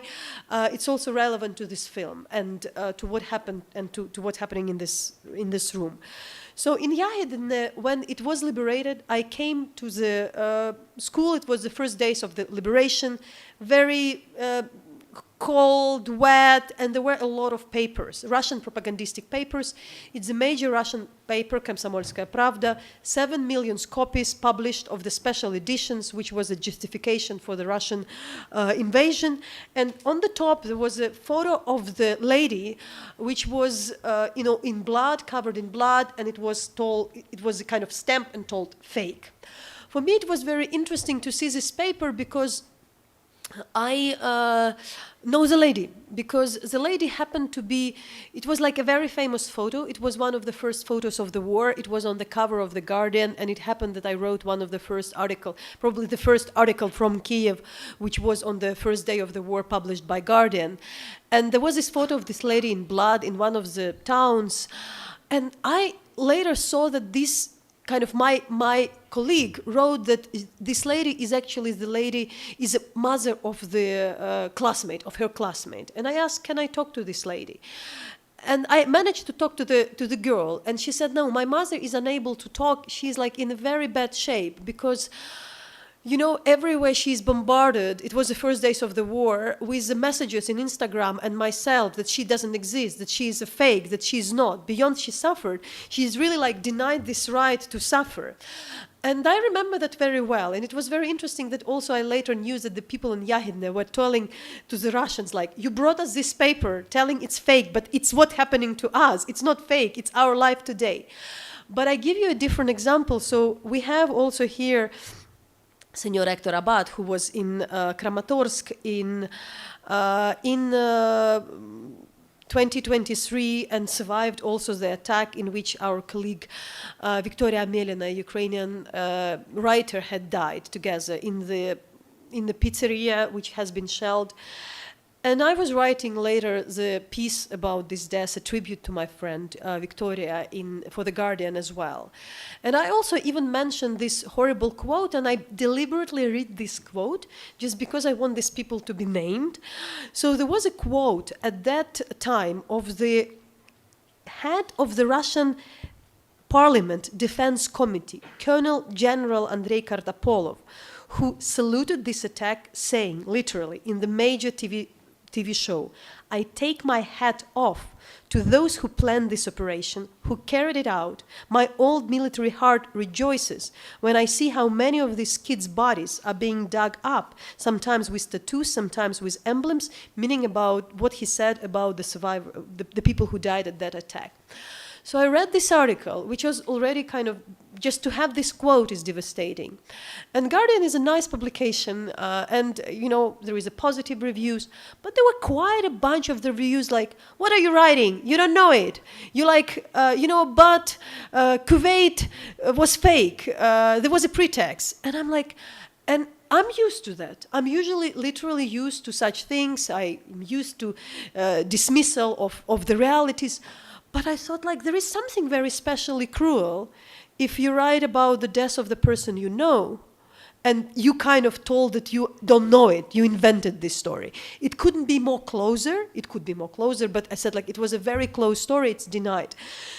it's also relevant to this film and to what happened and to what's happening in this room. So in Yahid, when it was liberated, I came to the school. It was the first days of the liberation, very cold, wet, and there were a lot of papers, Russian propagandistic papers. It's a major Russian paper, Komsomolskaya Pravda, 7 million copies published of the special editions, which was a justification for the Russian invasion. And on the top, there was a photo of the lady, which was, in blood, covered in blood, and it was a kind of stamp and told fake. For me, it was very interesting to see this paper because I know the lady, because the lady happened to be, it was like a very famous photo. It was one of the first photos of the war. It was on the cover of The Guardian, and it happened that I wrote one of the first article, probably the first article from Kiev, which was on the first day of the war, published by Guardian. And there was this photo of this lady in blood in one of the towns. And I later saw that this kind of my colleague wrote that this lady is actually is a mother of the classmate, of her classmate. And I asked, can I talk to this lady? And I managed to talk to the girl, and she said, no, my mother is unable to talk. She's like in a very bad shape because, everywhere she's bombarded. It was the first days of the war with the messages in Instagram and myself that she doesn't exist, that she is a fake, that she's not. Beyond she suffered, she's really like denied this right to suffer. And I remember that very well. And it was very interesting that also I later knew that the people in Yahidne were telling to the Russians, like, you brought us this paper telling it's fake, but it's what's happening to us. It's not fake, it's our life today. But I give you a different example. So we have also here Senor Hector Abad, who was in Kramatorsk in 2023 and survived also the attack in which our colleague Victoria Amelina, a Ukrainian writer, had died together in the pizzeria which has been shelled. And I was writing later the piece about this death, a tribute to my friend Victoria for The Guardian as well. And I also even mentioned this horrible quote, and I deliberately read this quote just because I want these people to be named. So there was a quote at that time of the head of the Russian Parliament Defense Committee, Colonel General Andrei Kardapolov, who saluted this attack, saying, literally, in the major TV show, I take my hat off to those who planned this operation, who carried it out. My old military heart rejoices when I see how many of these kids' bodies are being dug up, sometimes with tattoos, sometimes with emblems, meaning about what he said about the people who died at that attack. So I read this article, which was already kind of, just to have this quote is devastating. And Guardian is a nice publication, and there is a positive reviews, but there were quite a bunch of the reviews like, what are you writing? You don't know it. You like, but Kuwait was fake. There was a pretext. And I'm like, and I'm used to that. I'm usually literally used to such things. I'm used to dismissal of the realities. But I thought, like, there is something very specially cruel if you write about the death of the person you know, and you kind of told that you don't know it, you invented this story. It couldn't be more closer. It could be more closer, but I said, like, it was a very close story. It's denied.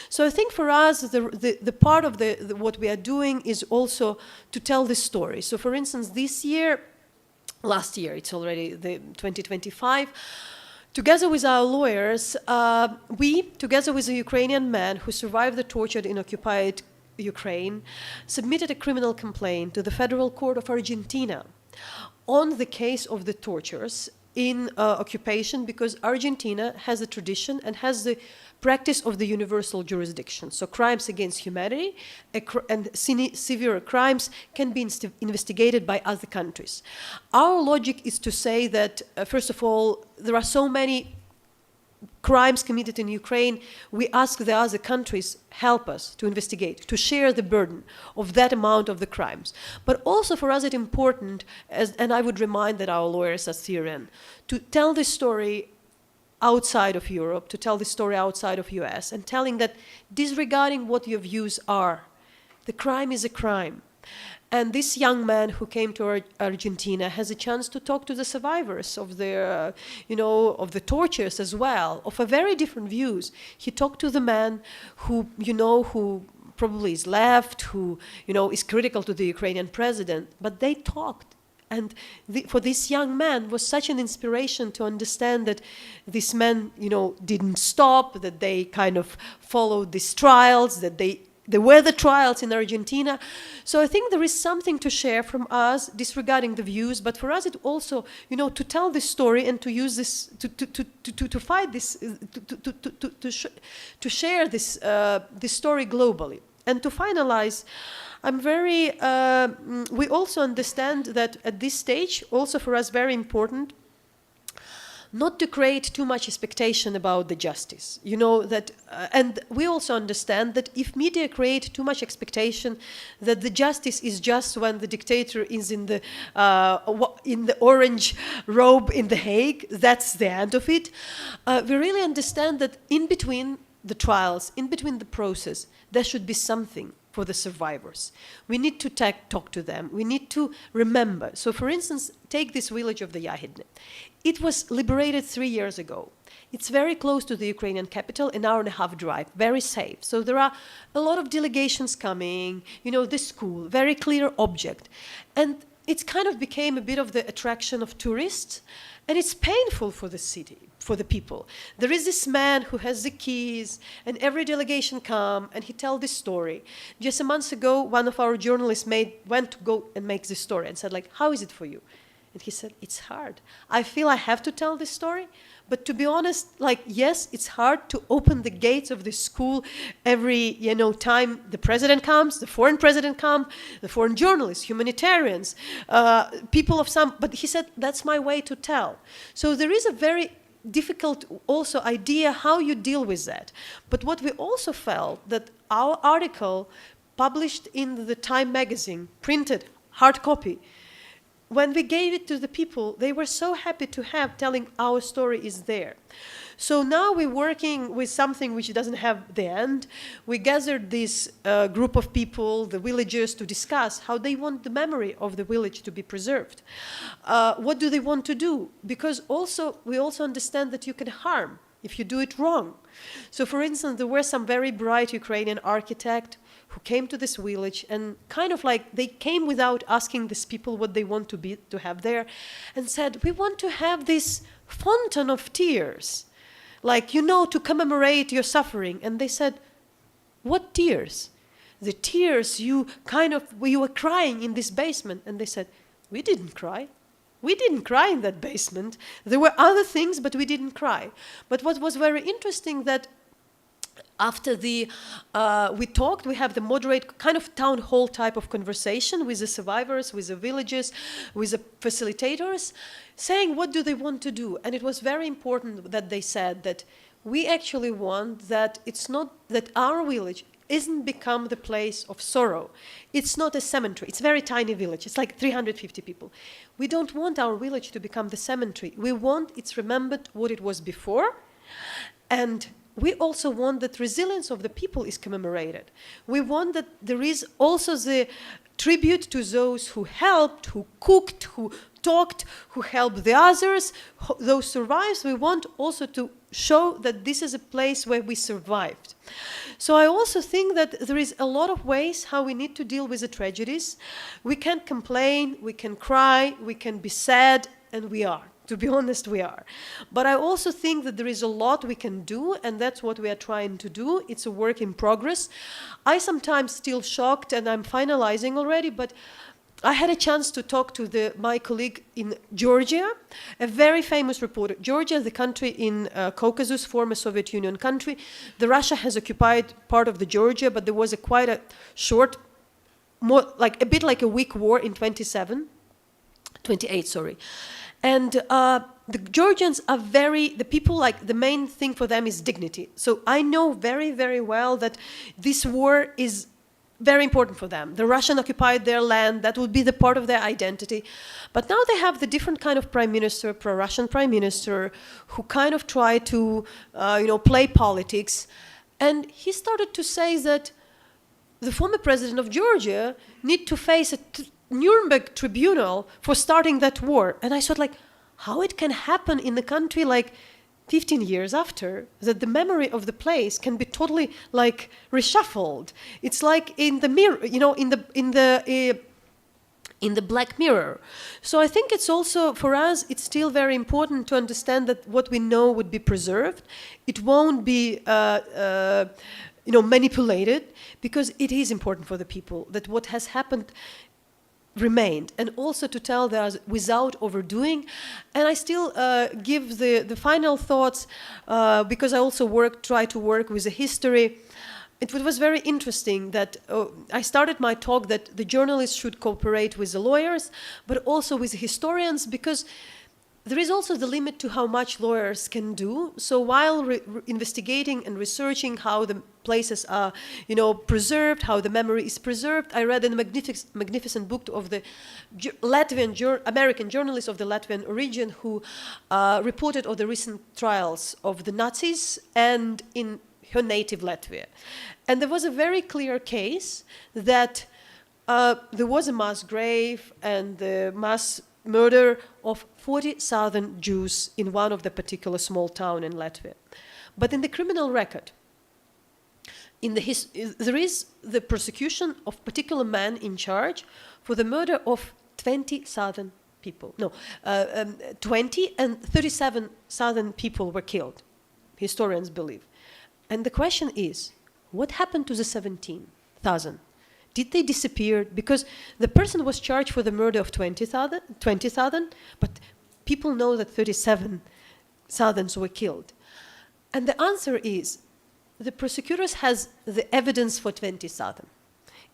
So I think for us, the part of what we are doing is also to tell this story. So, for instance, last year, it's already the 2025. Together with our lawyers, we, together with a Ukrainian man who survived the torture in occupied Ukraine, submitted a criminal complaint to the Federal Court of Argentina on the case of the tortures in occupation, because Argentina has a tradition and has the practice of the universal jurisdiction. So crimes against humanity and severe crimes can be investigated by other countries. Our logic is to say that, first of all, there are so many crimes committed in Ukraine, we ask the other countries help us to investigate, to share the burden of that amount of the crimes. But also for us it's important, and I would remind that our lawyers are Syrian, to tell this story outside of Europe, to tell this story outside of US, and telling that disregarding what your views are, the crime is a crime. And this young man who came to Argentina has a chance to talk to the survivors of the, of the tortures as well, of a very different views. He talked to the man who probably is left, who, is critical to the Ukrainian president, but they talked And for this young man was such an inspiration to understand that these men, didn't stop, that they kind of followed these trials, that there were the trials in Argentina. So I think there is something to share from us, disregarding the views, but for us it also, to tell this story and to use this, to fight this, to share this story globally. And to finalize, we also understand that at this stage, also for us very important, not to create too much expectation about the justice. And we also understand that if media create too much expectation that the justice is just when the dictator is in the orange robe in The Hague, that's the end of it. We really understand that in between the trials, in between the process, there should be something for the survivors. We need to talk to them. We need to remember. So, for instance, take this village of the Yahidne. It was liberated 3 years ago. It's very close to the Ukrainian capital, an hour and a half drive, very safe. So there are a lot of delegations coming, the school, very clear object. And it kind of became a bit of the attraction of tourists, and it's painful for the city, for the people. There is this man who has the keys, and every delegation come, and he tells this story. Just a month ago, one of our journalists went to go and make this story and said, how is it for you? And he said, it's hard. I feel I have to tell this story, but to be honest, yes, it's hard to open the gates of the school every, time the president comes, the foreign president comes, the foreign journalists, humanitarians, people of but he said, that's my way to tell. So there is a very difficult also idea how you deal with that. But what we also felt that our article published in the Time magazine, printed, hard copy, when we gave it to the people, they were so happy to have telling our story is there. So now we're working with something which doesn't have the end. We gathered this group of people, the villagers, to discuss how they want the memory of the village to be preserved. What do they want to do? Because we also understand that you can harm if you do it wrong. So for instance, there were some very bright Ukrainian architects who came to this village and they came without asking these people what they want to have there, and said, we want to have this fountain of tears, to commemorate your suffering. And they said, what tears? The tears you were crying in this basement. And they said, we didn't cry. We didn't cry in that basement. There were other things, but we didn't cry. But what was very interesting that after we talked, we have the moderate kind of town hall type of conversation with the survivors, with the villagers, with the facilitators, saying what do they want to do. And it was very important that they said that we actually want that it's not that our village isn't become the place of sorrow. It's not a cemetery. It's a very tiny village. It's 350 people. We don't want our village to become the cemetery. We want it's remembered what it was before, and we also want that resilience of the people is commemorated. We want that there is also the tribute to those who helped, who cooked, who talked, who helped the others, those survived. We want also to show that this is a place where we survived. So I also think that there is a lot of ways how we need to deal with the tragedies. We can complain, we can cry, we can be sad, and we are. To be honest, we are. But I also think that there is a lot we can do, and that's what we are trying to do. It's a work in progress. I sometimes still shocked, and I'm finalizing already, but I had a chance to talk to my colleague in Georgia, a very famous reporter. Georgia, the country in Caucasus, former Soviet Union country. Russia has occupied part of the Georgia, but there was quite a short, a bit like a weak war in 28, sorry. And the Georgians are the people, the main thing for them is dignity. So I know very, very well that this war is very important for them. The Russian occupied their land, that would be the part of their identity. But now they have the different kind of prime minister, pro-Russian prime minister, who kind of try to, play politics. And he started to say that the former president of Georgia need to face a Nuremberg tribunal for starting that war. And I thought, how it can happen in a country 15 years after, that the memory of the place can be totally reshuffled. It's like in the mirror, in the Black Mirror. So I think it's also, for us, it's still very important to understand that what we know would be preserved. It won't be manipulated, because it is important for the people that what has happened remained, and also to tell that without overdoing. And I still give the final thoughts, because I also try to work with the history. It was very interesting that I started my talk that the journalists should cooperate with the lawyers, but also with the historians, because there is also the limit to how much lawyers can do. So while investigating and researching how the places are, preserved, how the memory is preserved, I read a magnificent book of the American journalist of the Latvian origin who reported on the recent trials of the Nazis and in her native Latvia. And there was a very clear case that there was a mass grave and the mass murder of 40,000 Jews in one of the particular small town in Latvia. But in the criminal record, there is the prosecution of particular man in charge for the murder of 20,000 people. 20 and 37,000 people were killed, historians believe. And the question is, what happened to the 17,000? Did they disappear? Because the person was charged for the murder of 20,000, but people know that 37,000 were killed. And the answer is, the prosecutors has the evidence for 20,000.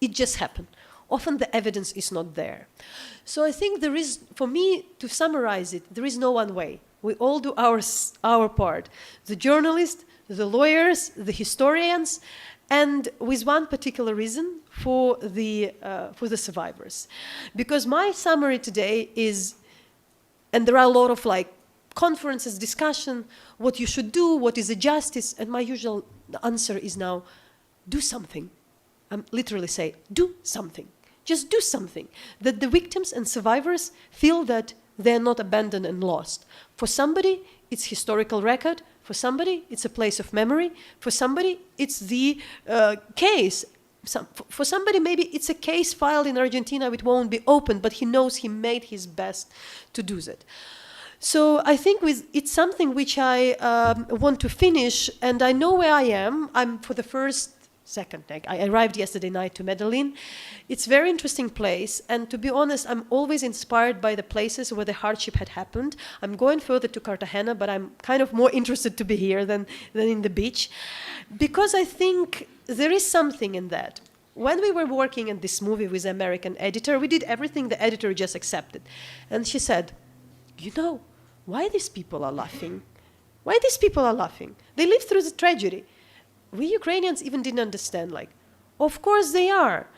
It just happened. Often the evidence is not there. So I think there is, for me, to summarize it, there is no one way. We all do our part. The journalists, the lawyers, the historians, and with one particular reason, for the survivors. Because my summary today is, and there are a lot of conferences, discussion, what you should do, what is the justice, and my usual answer is now, do something. I'm literally say, do something. Just do something. That the victims and survivors feel that they're not abandoned and lost. For somebody, it's historical record. For somebody, it's a place of memory. For somebody, it's the case. For somebody, maybe it's a case filed in Argentina, it won't be opened, but he knows he made his best to do that. So I think it's something which I want to finish, and I know where I am. I'm for the second. I arrived yesterday night to Medellin. It's a very interesting place, and to be honest, I'm always inspired by the places where the hardship had happened. I'm going further to Cartagena, but I'm kind of more interested to be here than in the beach, because I think there is something in that. When we were working on this movie with the American editor, we did everything the editor just accepted. And she said, why these people are laughing? Why these people are laughing? They lived through the tragedy. We Ukrainians even didn't understand, of course they are.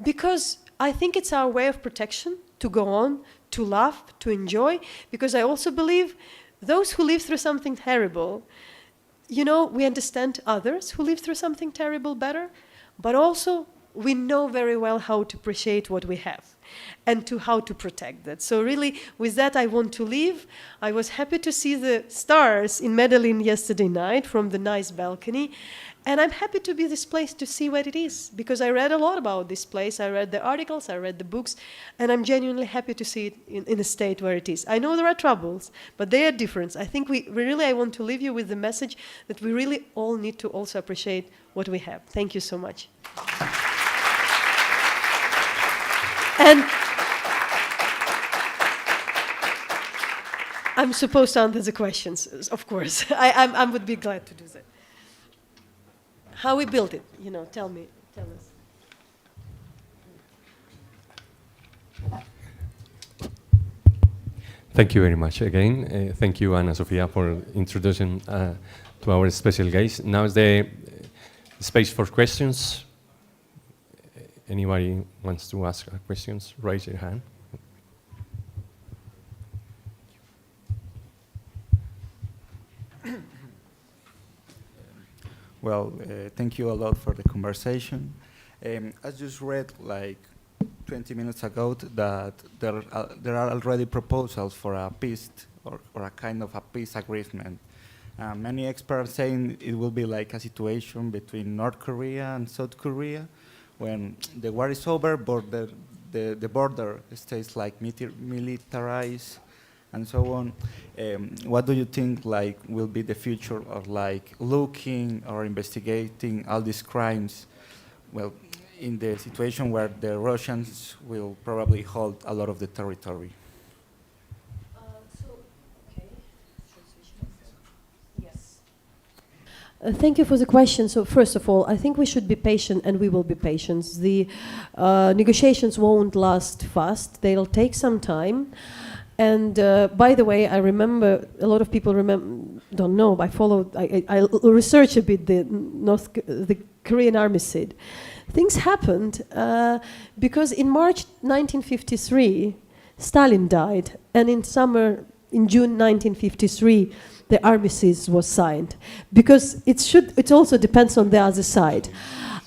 Because I think it's our way of protection to go on, to laugh, to enjoy. Because I also believe those who live through something terrible, we understand others who live through something terrible better. But also, we know very well how to appreciate what we have and how to protect that. So really, with that, I want to leave. I was happy to see the stars in Medellin yesterday night from the nice balcony. And I'm happy to be this place to see what it is, because I read a lot about this place. I read the articles, I read the books, and I'm genuinely happy to see it in a state where it is. I know there are troubles, but they are different. I think I want to leave you with the message that we really all need to also appreciate what we have. Thank you so much. And I'm supposed to answer the questions, of course. I would be glad to do that. How we built it, tell us. Thank you very much again. Thank you, Anna Sofia, for introducing to our special guest. Now is the space for questions. Anybody wants to ask questions, raise your hand. Well, thank you a lot for the conversation. I just read 20 minutes ago that there are already proposals for a peace or a kind of a peace agreement. Many experts saying it will be like a situation between North Korea and South Korea when the war is over, but the border stays like militarized and so on. What do you think like will be the future of like looking or investigating all these crimes? Well, in the situation where the Russians will probably hold a lot of the territory. Thank you for the question. So first of all, I think we should be patient, and we will be patient. The negotiations won't last fast. They'll take some time. And by the way, I remember, a lot of people don't know, I researched a bit the Korean armistice. Things happened because in March 1953, Stalin died, and in June 1953, the armistice was signed, because it also depends on the other side.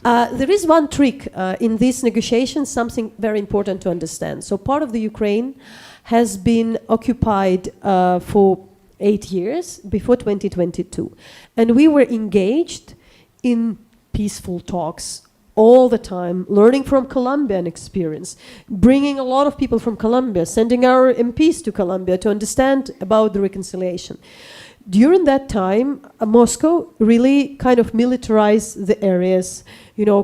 There is one trick in these negotiations, something very important to understand. So part of the Ukraine has been occupied for 8 years, before 2022. And we were engaged in peaceful talks all the time, learning from Colombian experience, bringing a lot of people from Colombia, sending our MPs to Colombia to understand about the reconciliation. During that time, Moscow really kind of militarized the areas,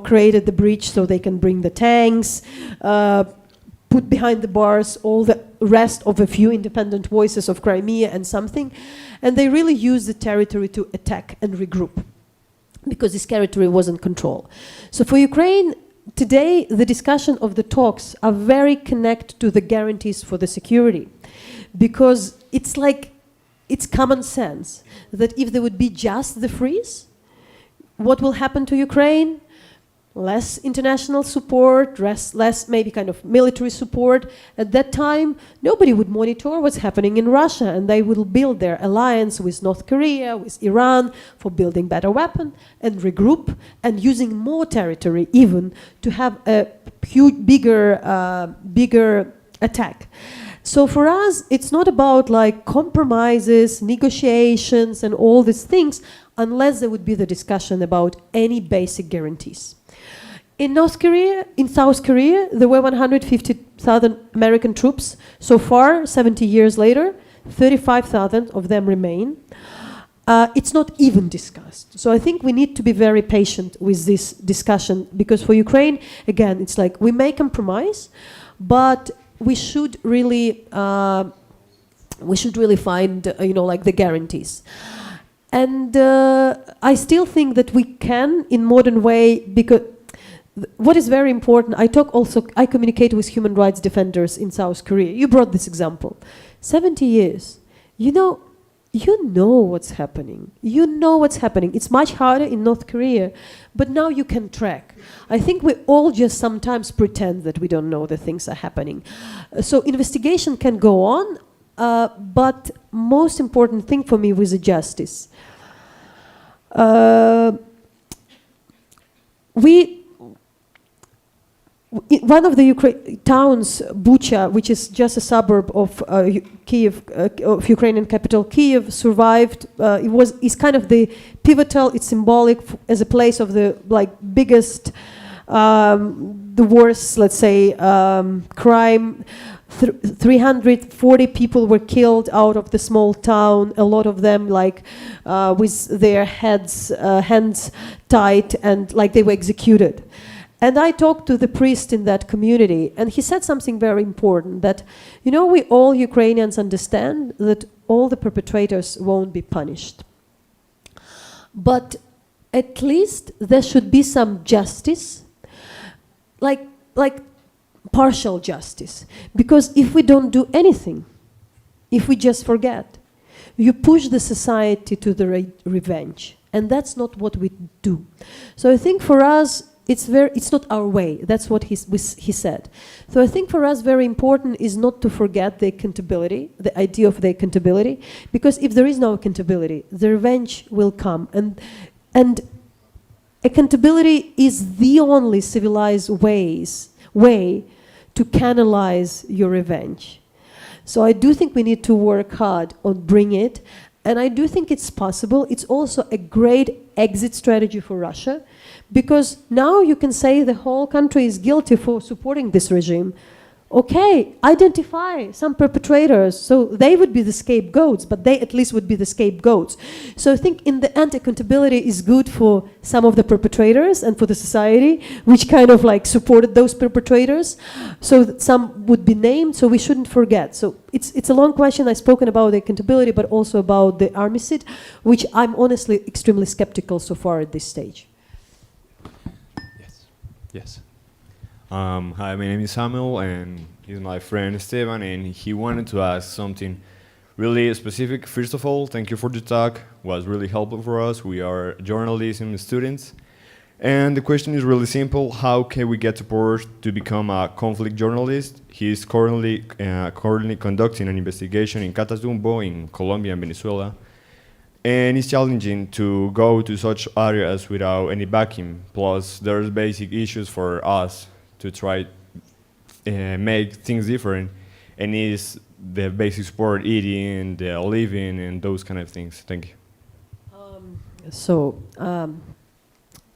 created the bridge so they can bring the tanks, put behind the bars all the rest of a few independent voices of Crimea and something, and they really used the territory to attack and regroup, because this territory was in control. So for Ukraine, today, the discussion of the talks are very connected to the guarantees for the security, because it's common sense that if there would be just the freeze, what will happen to Ukraine? Less international support, less maybe kind of military support. At that time, nobody would monitor what's happening in Russia, and they will build their alliance with North Korea, with Iran, for building better weapons and regroup, and using more territory even to have a huge, bigger attack. So for us, it's not about like compromises, negotiations, and all these things, unless there would be the discussion about any basic guarantees. In South Korea, there were 150,000 American troops. So far, 70 years later, 35,000 of them remain. It's not even discussed. So I think we need to be very patient with this discussion, because for Ukraine, again, it's like we may compromise, but we should really find, like the guarantees. And I still think that we can, in modern way, because what is very important, I communicate with human rights defenders in South Korea. You brought this example. 70 years. You know what's happening. You know what's happening. It's much harder in North Korea, but now you can track. I think we all just sometimes pretend that we don't know that things are happening. So investigation can go on, but most important thing for me was the justice. One of the towns, Bucha, which is just a suburb of Kiev, of Ukrainian capital Kiev, survived. It's kind of the pivotal. It's symbolic as a place of the biggest, the worst, let's say, crime. 340 people were killed out of the small town. A lot of them, with their hands tied, and they were executed. And I talked to the priest in that community, and he said something very important, that, we all Ukrainians understand that all the perpetrators won't be punished. But at least there should be some justice, like partial justice. Because if we don't do anything, if we just forget, you push the society to the revenge. And that's not what we do. So I think for us, it's not our way. That's what he said. So I think for us very important is not to forget the accountability, the idea of the accountability, because if there is no accountability, the revenge will come. And accountability is the only civilized way to canalize your revenge. So I do think we need to work hard on bringing it. And I do think it's possible. It's also a great exit strategy for Russia, because now you can say the whole country is guilty for supporting this regime. Okay, identify some perpetrators, so they would be the scapegoats, but they at least would be the scapegoats. So I think in the end, accountability is good for some of the perpetrators and for the society, which kind of like supported those perpetrators, so that some would be named, so we shouldn't forget. So it's a long question. I've spoken about the accountability, but also about the armistice, which I'm honestly extremely skeptical so far at this stage. Yes. Hi, my name is Samuel, and he's my friend Esteban, and he wanted to ask something really specific. First of all, thank you for the talk. It was really helpful for us. We are journalism students. And the question is really simple. How can we get support to become a conflict journalist? He is currently conducting an investigation in Catatumbo in Colombia and Venezuela. And it's challenging to go to such areas without any backing. Plus, there's basic issues for us to try make things different, and is the basic support, eating, the living, and those kind of things. Thank you.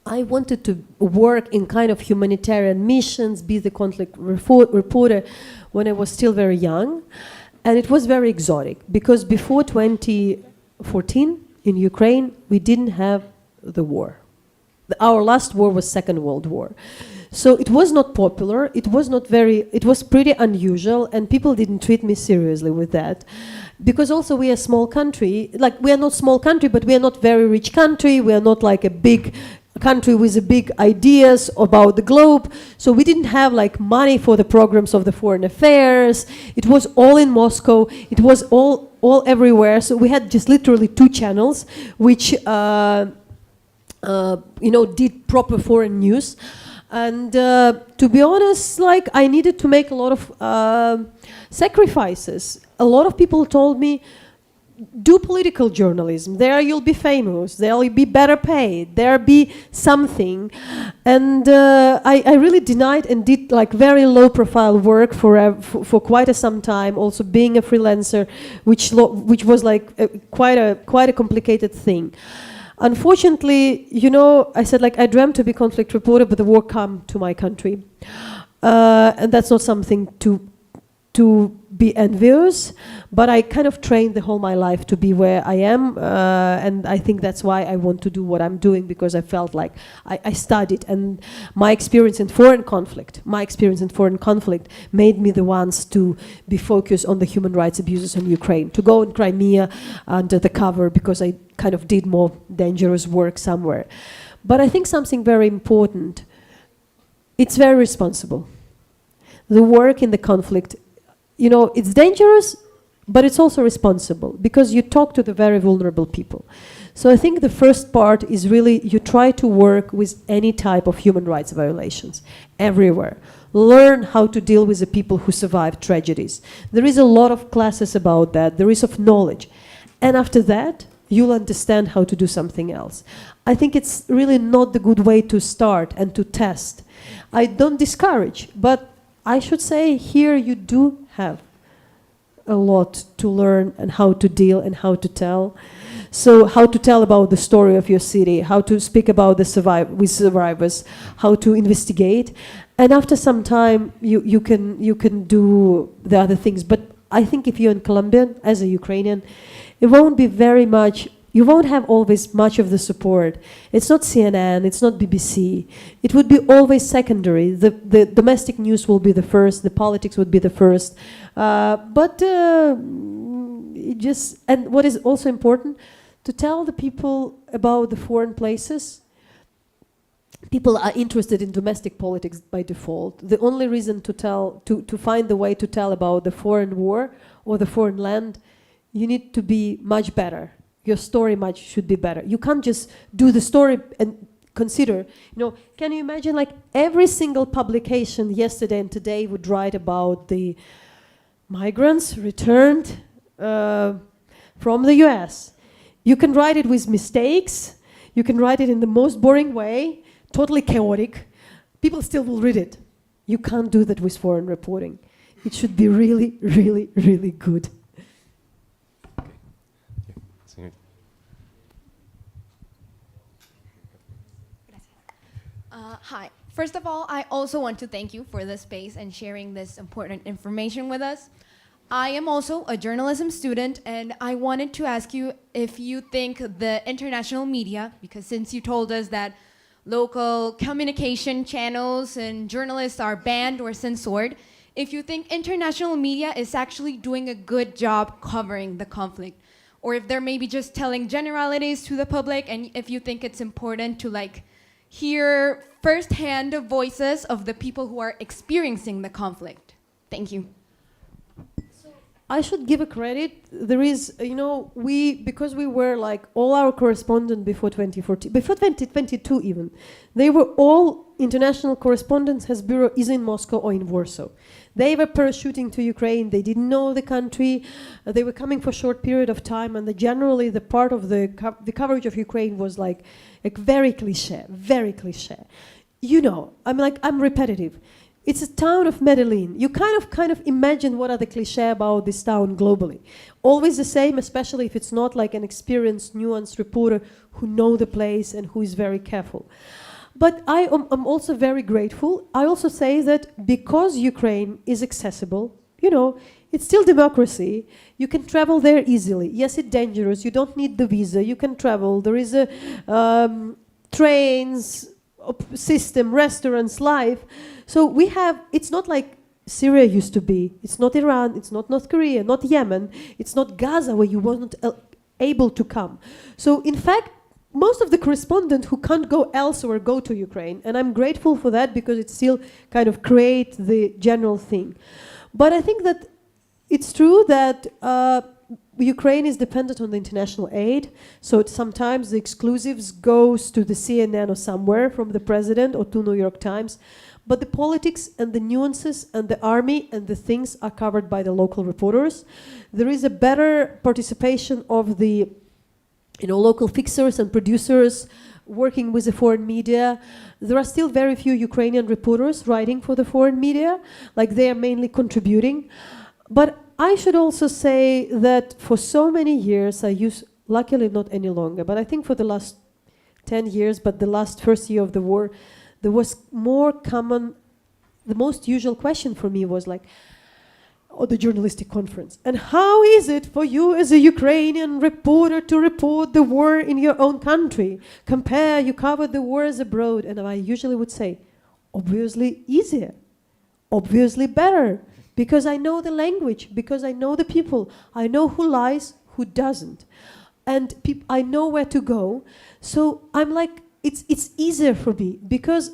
I wanted to work in kind of humanitarian missions, be the conflict reporter when I was still very young, and it was very exotic, because before 2014 in Ukraine we didn't have the war. Our last war was Second World War. So it was not popular, it was pretty unusual, and people didn't treat me seriously with that. Because also we are a small country, like we are not small country, but we are not very rich country, we are not like a big country with a big ideas about the globe. So we didn't have like money for the programs of the foreign affairs. It was all in Moscow, it was all everywhere. So we had just literally 2 channels, which did proper foreign news. And to be honest, like I needed to make a lot of sacrifices. A lot of people told me, do political journalism. There you'll be famous. There'll be better paid. There'll be something. And I really denied and did like very low profile work for quite some time. Also being a freelancer, which was like quite a complicated thing. Unfortunately, I said like I dreamt to be conflict reporter, but the war came to my country, and that's not something to be envious. But I kind of trained the whole my life to be where I am, and I think that's why I want to do what I'm doing, because I felt like I studied, and my experience in foreign conflict made me the ones to be focused on the human rights abuses in Ukraine, to go in Crimea under the cover, because I kind of did more dangerous work somewhere. But I think something very important, it's very responsible. The work in the conflict, it's dangerous, but it's also responsible, because you talk to the very vulnerable people. So I think the first part is really you try to work with any type of human rights violations everywhere. Learn how to deal with the people who survive tragedies. There is a lot of classes about that. There is of knowledge. And after that, you'll understand how to do something else. I think it's really not the good way to start and to test. I don't discourage, but I should say here you do have a lot to learn, and how to deal and how to tell. So how to tell about the story of your city, how to speak about the survivors, how to investigate. And after some time, you can do the other things. But I think if you're in Colombia, as a Ukrainian, it won't be very much, you won't have always much of the support. It's not CNN, it's not BBC. It would be always secondary. The domestic news will be the first, the politics would be the first. And what is also important, to tell the people about the foreign places. People are interested in domestic politics by default. The only reason to find the way to tell about the foreign war or the foreign land, you need to be much better. Your story should be better. You can't just do the story and consider, can you imagine like every single publication yesterday and today would write about the migrants returned from the US. You can write it with mistakes. You can write it in the most boring way, totally chaotic. People still will read it. You can't do that with foreign reporting. It should be really, really, really good. See. Hi. First of all, I also want to thank you for the space and sharing this important information with us. I am also a journalism student, and I wanted to ask you if you think the international media, because since you told us that local communication channels and journalists are banned or censored, if you think international media is actually doing a good job covering the conflict, or if they're maybe just telling generalities to the public, and if you think it's important to like hear firsthand the voices of the people who are experiencing the conflict. Thank you. I should give a credit. There is, because we were like all our correspondents before 2014, before 2022 even, they were all international correspondents. His bureau is in Moscow or in Warsaw. They were parachuting to Ukraine. They didn't know the country. They were coming for a short period of time, and generally the part of the coverage of Ukraine was like very cliche, very cliche. I'm repetitive. It's a town of Medellin. You kind of imagine what are the cliché about this town globally. Always the same, especially if it's not like an experienced, nuanced reporter who know the place and who is very careful. But I'm also very grateful. I also say that because Ukraine is accessible, it's still democracy. You can travel there easily. Yes, it's dangerous. You don't need the visa. You can travel. There is a trains system, restaurants, life. So it's not like Syria used to be. It's not Iran, it's not North Korea, not Yemen, it's not Gaza where you weren't able to come. So in fact, most of the correspondents who can't go elsewhere go to Ukraine, and I'm grateful for that because it still kind of creates the general thing. But I think that it's true that Ukraine is dependent on the international aid, so sometimes the exclusives goes to the CNN or somewhere from the president or to New York Times, but the politics and the nuances and the army and the things are covered by the local reporters. There is a better participation of the local fixers and producers working with the foreign media. There are still very few Ukrainian reporters writing for the foreign media, like they are mainly contributing. But I should also say that for so many years, luckily not any longer, but I think for the last 10 years, but the first year of the war, there was more common, the most usual question for me was like, the journalistic conference. And how is it for you as a Ukrainian reporter to report the war in your own country? You covered the wars abroad. And I usually would say, obviously easier, obviously better, because I know the language, because I know the people, I know who lies, who doesn't. And I know where to go. So I'm like, it's easier for me because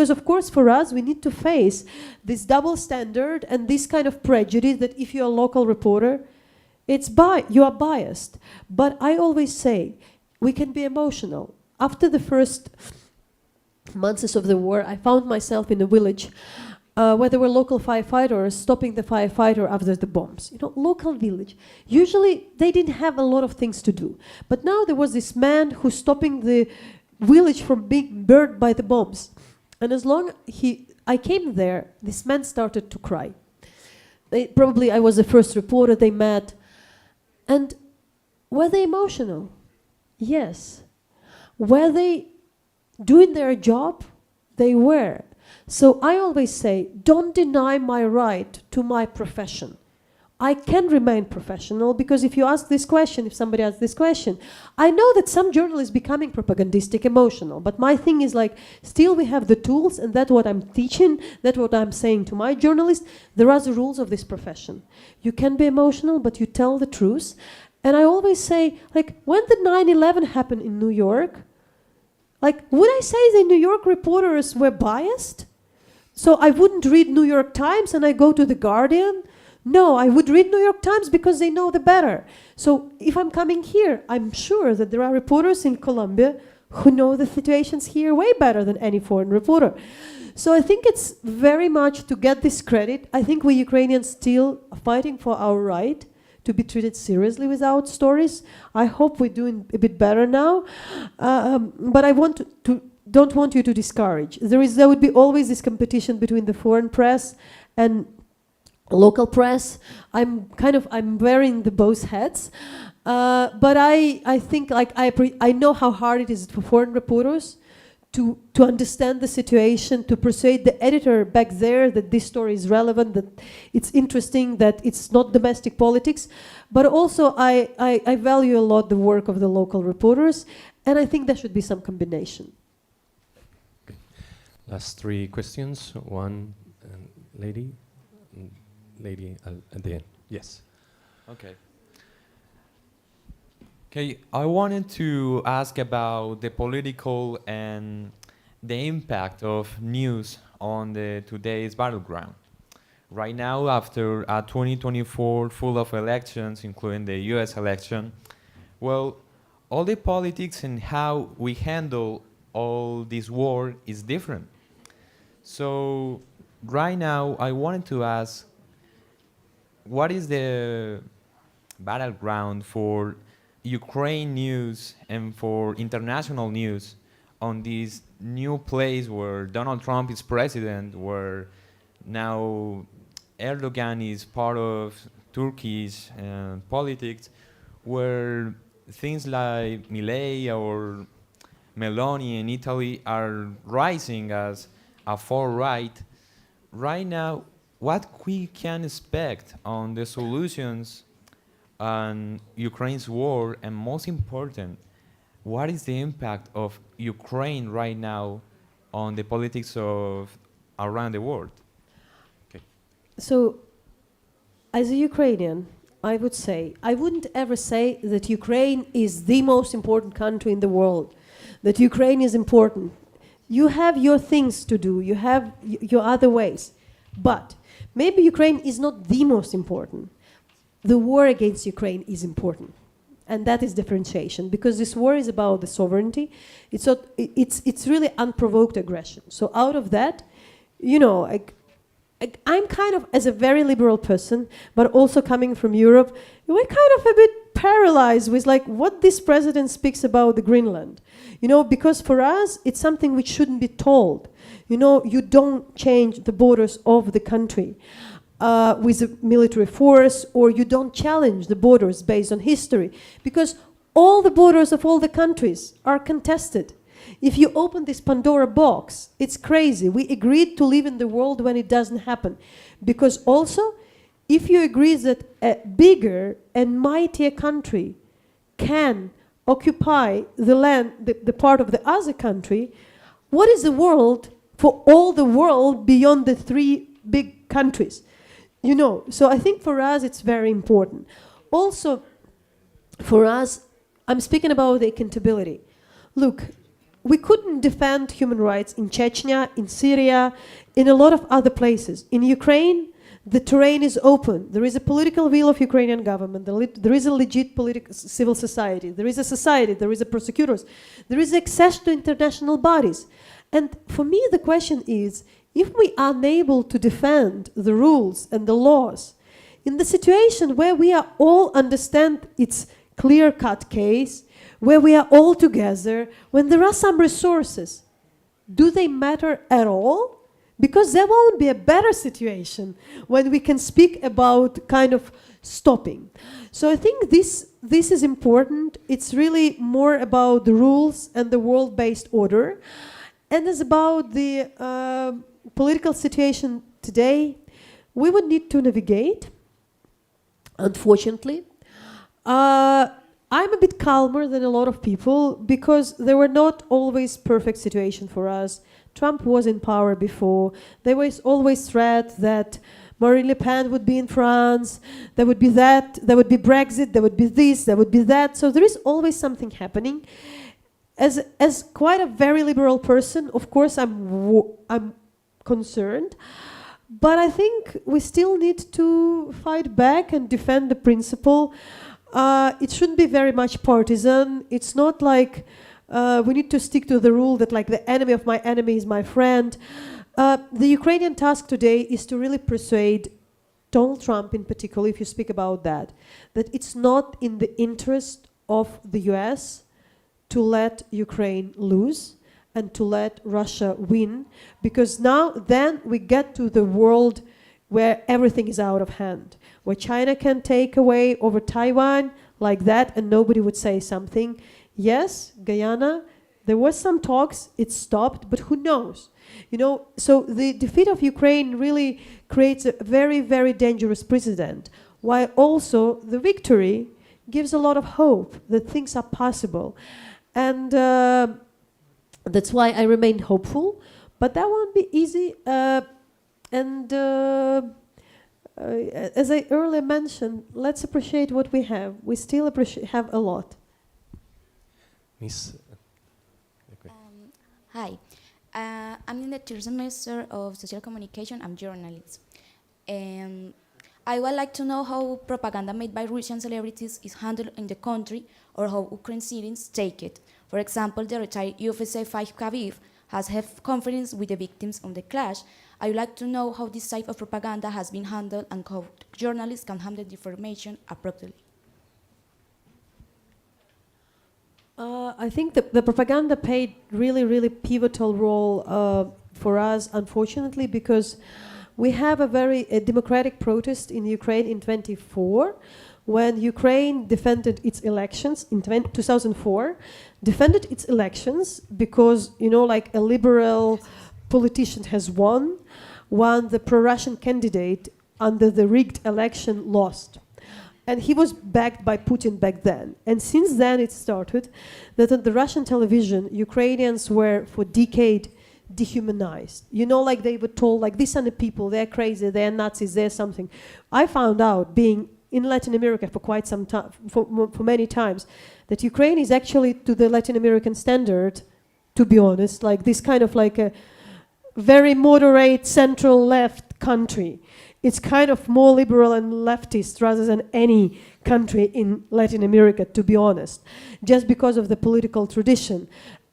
of course for us we need to face this double standard and this kind of prejudice that if you're a local reporter, you are biased. But I always say we can be emotional. After the first months of the war, I found myself in a village where there were local firefighters stopping the firefighter after the bombs. Local village. Usually they didn't have a lot of things to do. But now there was this man who's stopping the village from being burned by the bombs. And I came there, this man started to cry. Probably I was the first reporter they met. And were they emotional? Yes. Were they doing their job? They were. So I always say, don't deny my right to my profession. I can remain professional because if you ask this question, if somebody asks this question, I know that some journalists becoming propagandistic, emotional, but my thing is like, still we have the tools and that's what I'm teaching, that's what I'm saying to my journalists. There are the rules of this profession. You can be emotional, but you tell the truth. And I always say, like, when the 9/11 happened in New York, like, would I say the New York reporters were biased? So I wouldn't read New York Times and I go to The Guardian? No, I would read New York Times because they know the better. So if I'm coming here, I'm sure that there are reporters in Colombia who know the situations here way better than any foreign reporter. So I think it's very much to get this credit. I think we Ukrainians still are fighting for our right to be treated seriously with our stories. I hope we're doing a bit better now. But I don't want you to discourage. There would be always this competition between the foreign press and local press. I'm wearing the both hats. But I think like I know how hard it is for foreign reporters to understand the situation, to persuade the editor back there that this story is relevant, that it's interesting, that it's not domestic politics. But also I value a lot the work of the local reporters, and I think there should be some combination. Okay. Last three questions. One lady at the end. Yes. Okay. Okay, I wanted to ask about the political and the impact of news on today's battleground. Right now, after 2024 full of elections, including the US election, well, all the politics and how we handle all this war is different. So right now, I wanted to ask, what is the battleground for Ukraine news and for international news on this new place where Donald Trump is president, where now Erdogan is part of Turkish politics, where things like Milei or Meloni in Italy are rising as a far right. Right now, what we can expect on the solutions on Ukraine's war, and most important, what is the impact of Ukraine right now on the politics of around the world? Okay. So, as a Ukrainian, I would say, I wouldn't ever say that Ukraine is the most important country in the world, that Ukraine is important. You have your things to do, you have your other ways. But maybe Ukraine is not the most important. The war against Ukraine is important. And that is differentiation, because this war is about the sovereignty. It's really unprovoked aggression. So out of that, you know, I'm kind of, as a very liberal person, but also coming from Europe, we're kind of a bit paralyzed with like what this president speaks about the Greenland. You know, because for us, it's something which shouldn't be told. You know, you don't change the borders of the country with a military force, or you don't challenge the borders based on history, because all the borders of all the countries are contested. If you open this Pandora box, it's crazy. We agreed to live in the world when it doesn't happen. Because also, if you agree that a bigger and mightier country can occupy the land, the part of the other country, what is the world for all the world beyond the three big countries? You know, so I think for us it's very important. Also, for us, I'm speaking about the accountability. Look, we couldn't defend human rights in Chechnya, in Syria, in a lot of other places. In Ukraine, the terrain is open. There is a political will of Ukrainian government. There is a legit political civil society. There is a society. There is a prosecutors. There is access to international bodies. And for me, the question is, if we are unable to defend the rules and the laws, in the situation where we are all understand it's clear-cut case, where we are all together, when there are some resources, do they matter at all? Because there won't be a better situation when we can speak about kind of stopping. So I think this is important. It's really more about the rules and the world-based order. And it's about the political situation today. We would need to navigate, unfortunately. I'm a bit calmer than a lot of people because there were not always perfect situation for us. Trump was in power before. There was always threat that Marine Le Pen would be in France, there would be that, there would be Brexit, there would be this, there would be that. So there is always something happening. As quite a very liberal person, of course I'm concerned, but I think we still need to fight back and defend the principle. It shouldn't be very much partisan. It's not like we need to stick to the rule that like the enemy of my enemy is my friend. The Ukrainian task today is to really persuade Donald Trump in particular, if you speak about that it's not in the interest of the US to let Ukraine lose and to let Russia win, because then we get to the world where everything is out of hand, where China can take away over Taiwan like that and nobody would say something. Yes, Guyana There was some talks, it stopped, but who knows? You know, so the defeat of Ukraine really creates a very, very dangerous precedent, while also the victory gives a lot of hope that things are possible. And that's why I remain hopeful, but that won't be easy. As I earlier mentioned, let's appreciate what we have. We still have a lot. Miss? Hi, I'm in the third semester of social communication. I'm journalist. I would like to know how propaganda made by Russian celebrities is handled in the country, or how Ukrainian citizens take it. For example, the retired UFC fighter Khabib has held conference with the victims of the clash. I would like to know how this type of propaganda has been handled and how journalists can handle the information appropriately. I think the propaganda played really, really pivotal role for us, unfortunately, because we have a very democratic protest in Ukraine in 2024, when Ukraine defended its elections in 2004, defended its elections because, you know, like a liberal politician has won, while the pro-Russian candidate under the rigged election lost. And he was backed by Putin back then. And since then it started that on the Russian television, Ukrainians were for decades dehumanized. You know, like they were told, like, these are the people, they're crazy, they're Nazis, they're something. I found out, being in Latin America for quite some time, for many times, that Ukraine is actually to the Latin American standard, to be honest, like this kind of like a very moderate central left country. It's kind of more liberal and leftist rather than any country in Latin America, to be honest, just because of the political tradition.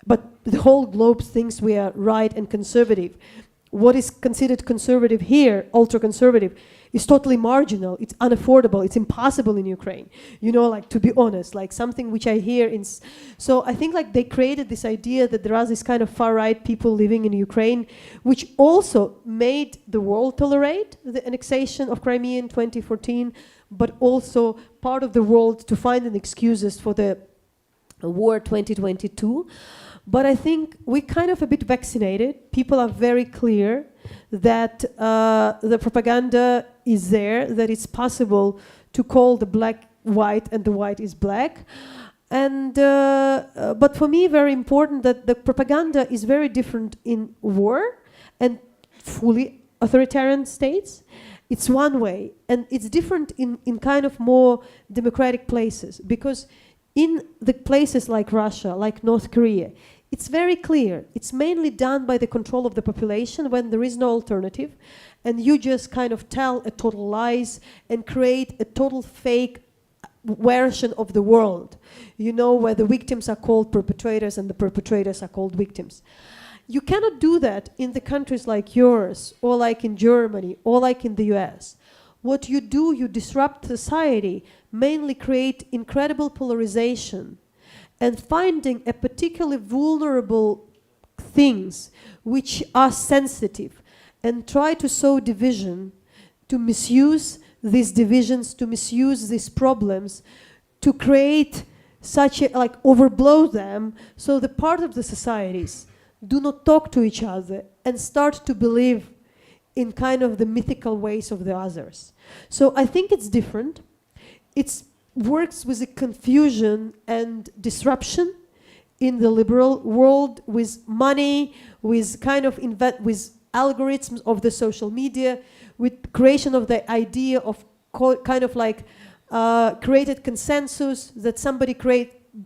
But the whole globe thinks we are right and conservative. What is considered conservative here, ultra-conservative, is totally marginal. It's unaffordable. It's impossible in Ukraine. You know, like, to be honest, like something which I hear in... So I think like they created this idea that there are this kind of far-right people living in Ukraine, which also made the world tolerate the annexation of Crimea in 2014, but also part of the world to find an excuses for the war 2022. But I think we're kind of a bit vaccinated. People are very clear that the propaganda is there, that it's possible to call the black white and the white is black. And but for me, very important that the propaganda is very different in war and fully authoritarian states. It's one way, and it's different in kind of more democratic places, because in the places like Russia, like North Korea, it's very clear. It's mainly done by the control of the population when there is no alternative, and you just kind of tell a total lies and create a total fake version of the world, you know, where the victims are called perpetrators and the perpetrators are called victims. You cannot do that in the countries like yours, or like in Germany, or like in the US. What you do, you disrupt society, mainly create incredible polarization, and finding a particularly vulnerable things which are sensitive, and try to sow division, to misuse these divisions, to misuse these problems, to create such a, like, overblow them, so the part of the societies do not talk to each other and start to believe in kind of the mythical ways of the others. So I think it's different. It works with a confusion and disruption in the liberal world, with money, with kind of with algorithms of the social media, with creation of the idea of kind of like created consensus that somebody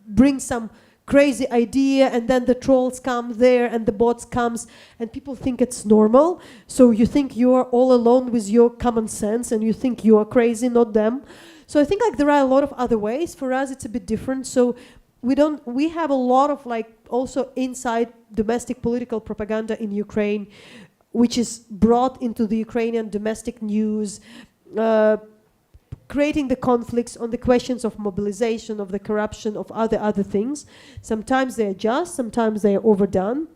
brings some crazy idea, and then the trolls come there and the bots comes and people think it's normal. So you think you are all alone with your common sense and you think you are crazy, not them. So I think like there are a lot of other ways. For us it's a bit different. So we have a lot of like also inside domestic political propaganda in Ukraine, which is brought into the Ukrainian domestic news, creating the conflicts on the questions of mobilization, of the corruption, of other things. Sometimes they're just, sometimes they're overdone.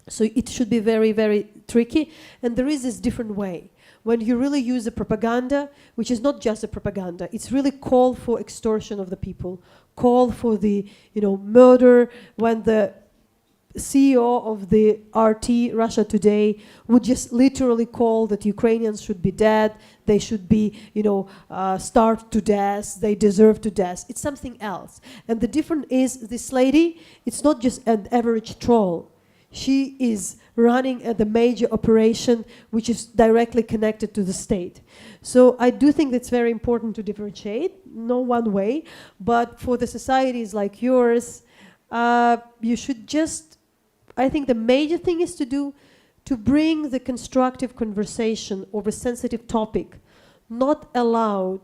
So it should be very, very tricky. And there is this different way. When you really use a propaganda, which is not just a propaganda, it's really call for extortion of the people, call for the, you know, murder, when the CEO of the RT, Russia Today, would just literally call that Ukrainians should be dead, they should be, starved to death, they deserve to death. It's something else. And the difference is this lady, it's not just an average troll. She is running the major operation which is directly connected to the state. So I do think it's very important to differentiate, no one way, but for the societies like yours, you should just, I think the major thing is to bring the constructive conversation over a sensitive topic, not allow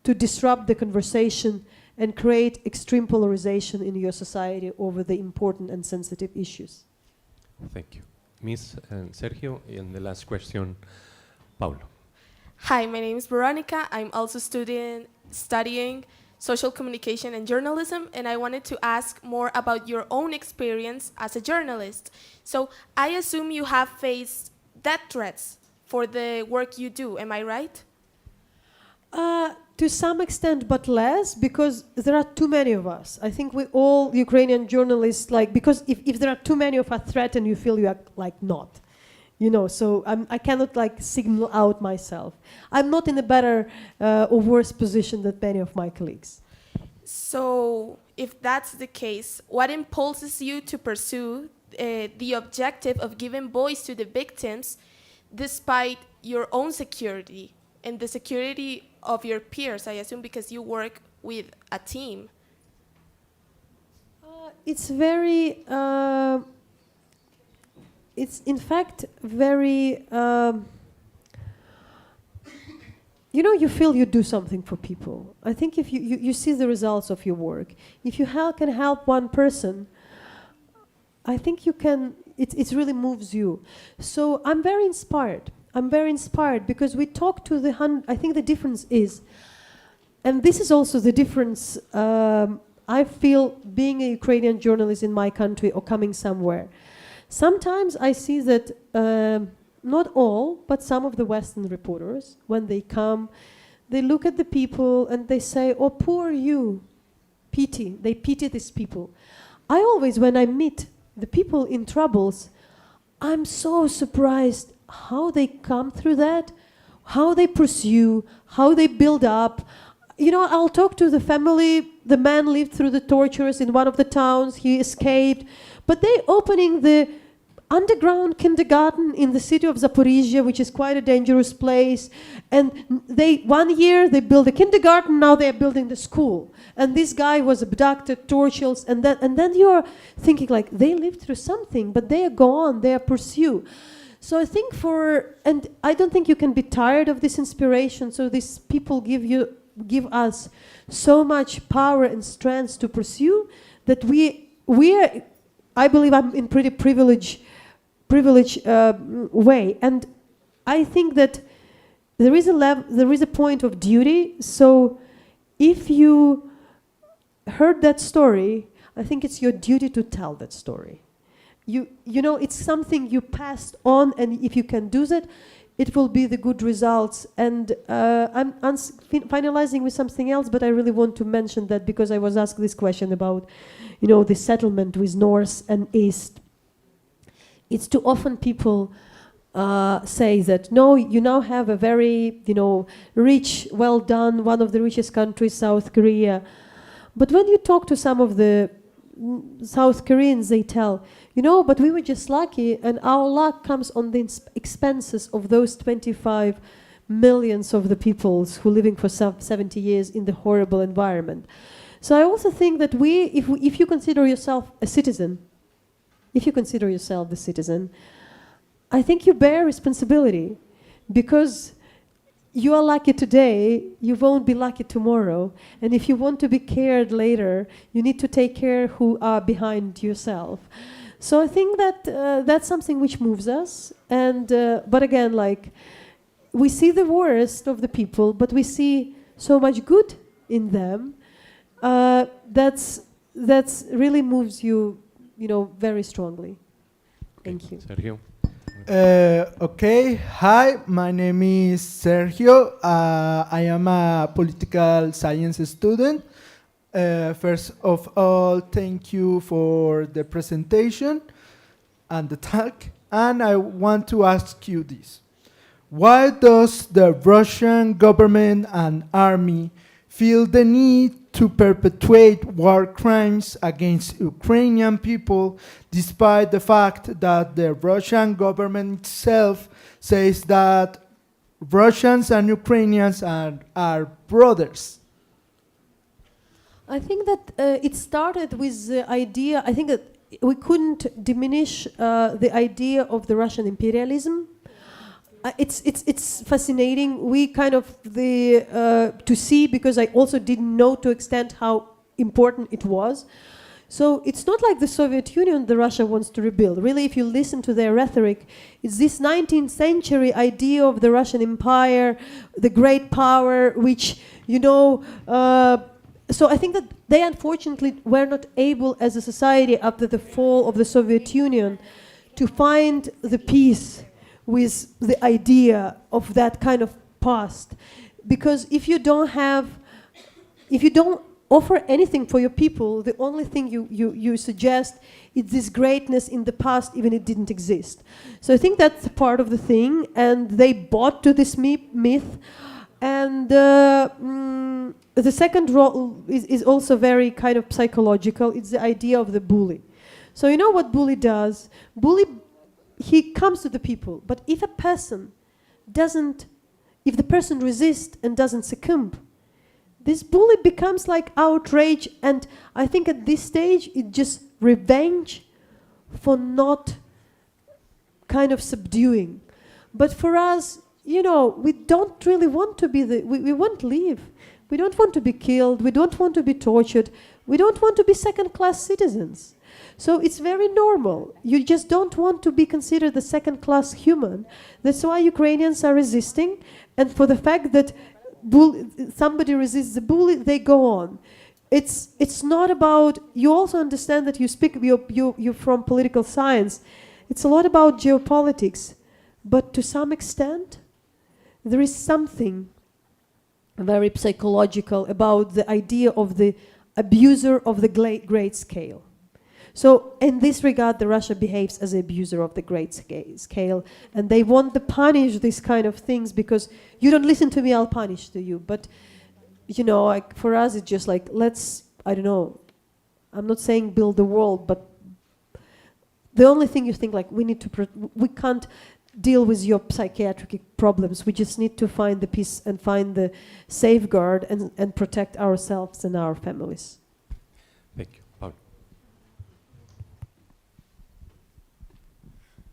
to disrupt the conversation and create extreme polarization in your society over the important and sensitive issues. Thank you. Miss and Sergio, and the last question, Paulo. Hi, my name is Veronica. I'm also studying social communication and journalism, and I wanted to ask more about your own experience as a journalist. So I assume you have faced death threats for the work you do, am I right? To some extent, but less, because there are too many of us. I think we all Ukrainian journalists, because if there are too many of us threatened, you feel you are not. So I cannot signal out myself. I'm not in a better or worse position than many of my colleagues. So if that's the case, what impulses you to pursue the objective of giving voice to the victims despite your own security and the security of your peers, I assume, because you work with a team? It's very... it's in fact very, you feel you do something for people. I think if you see the results of your work, if you can help one person, I think you can, it really moves you. So I'm very inspired. I'm very inspired because we talk to I think the difference is, and this is also the difference I feel being a Ukrainian journalist in my country or coming somewhere. Sometimes I see that not all, but some of the Western reporters, when they come, they look at the people and they say, "Oh, poor you." Pity. They pity these people. I always, when I meet the people in troubles, I'm so surprised how they come through that, how they pursue, how they build up. I'll talk to the family. The man lived through the tortures in one of the towns. He escaped. But they opening the underground kindergarten in the city of Zaporizhia, which is quite a dangerous place. And 1 year they built a kindergarten, now they're building the school. And this guy was abducted, tortured, and then you're thinking they lived through something, but they are gone, they are pursued. So I think and I don't think you can be tired of this inspiration. So these people give us so much power and strength to pursue that we are, I believe I'm in pretty privileged way, and I think that there is a point of duty. So if you heard that story, I think it's your duty to tell that story. It's something you passed on, and if you can do that, it will be the good results. And I'm finalizing with something else, but I really want to mention that because I was asked this question about, the settlement with North and East. It's too often people say that, no, you now have a very, rich, well done, one of the richest countries, South Korea. But when you talk to some of the South Koreans, they tell, but we were just lucky, and our luck comes on the expenses of those 25 millions of the peoples who are living for 70 years in the horrible environment. So I also think that if you consider yourself a citizen, I think you bear responsibility, because you are lucky today, you won't be lucky tomorrow. And if you want to be cared later, you need to take care who are behind yourself. So I think that that's something which moves us. And but again, we see the worst of the people, but we see so much good in them. That's really moves you, very strongly. Thank you. Sergio. Okay, hi, my name is Sergio. I am a political science student. First of all, thank you for the presentation and the talk. And I want to ask you this. Why does the Russian government and army feel the need to perpetuate war crimes against Ukrainian people, despite the fact that the Russian government itself says that Russians and Ukrainians are brothers? I think that it started with the idea, I think that we couldn't diminish the idea of the Russian imperialism. It's fascinating. We kind of to see, because I also didn't know to extent how important it was. So it's not like the Soviet Union that Russia wants to rebuild. Really, if you listen to their rhetoric, it's this 19th century idea of the Russian Empire, the great power, which, you know, so I think that they unfortunately were not able as a society after the fall of the Soviet Union to find the peace with the idea of that kind of past. Because if you don't offer anything for your people, the only thing you suggest is this greatness in the past, even it didn't exist. So I think that's part of the thing, and they bought to this myth. And the second role is also very kind of psychological. It's the idea of the bully. So you know what bully does? Bully, he comes to the people, but if a person if the person resists and doesn't succumb, this bully becomes like outrage, and I think at this stage it's just revenge for not kind of subduing. But for us, you know, we don't really want to be we won't leave. We don't want to be killed. We don't want to be tortured. We don't want to be second-class citizens. So it's very normal. You just don't want to be considered the second-class human. That's why Ukrainians are resisting. And for the fact that somebody resists the bully, they go on. It's not about, you also understand that you're from political science. It's a lot about geopolitics. But to some extent, there is something very psychological about the idea of the abuser of the great scale. So in this regard, Russia behaves as an abuser of the great scale, and they want to punish these kind of things because you don't listen to me, I'll punish to you. But, you know, like for us, it's just like, I don't know, I'm not saying build the world, but the only thing you think like we can't deal with your psychiatric problems. We just need to find the peace and find the safeguard and protect ourselves and our families. Thank you. Paul.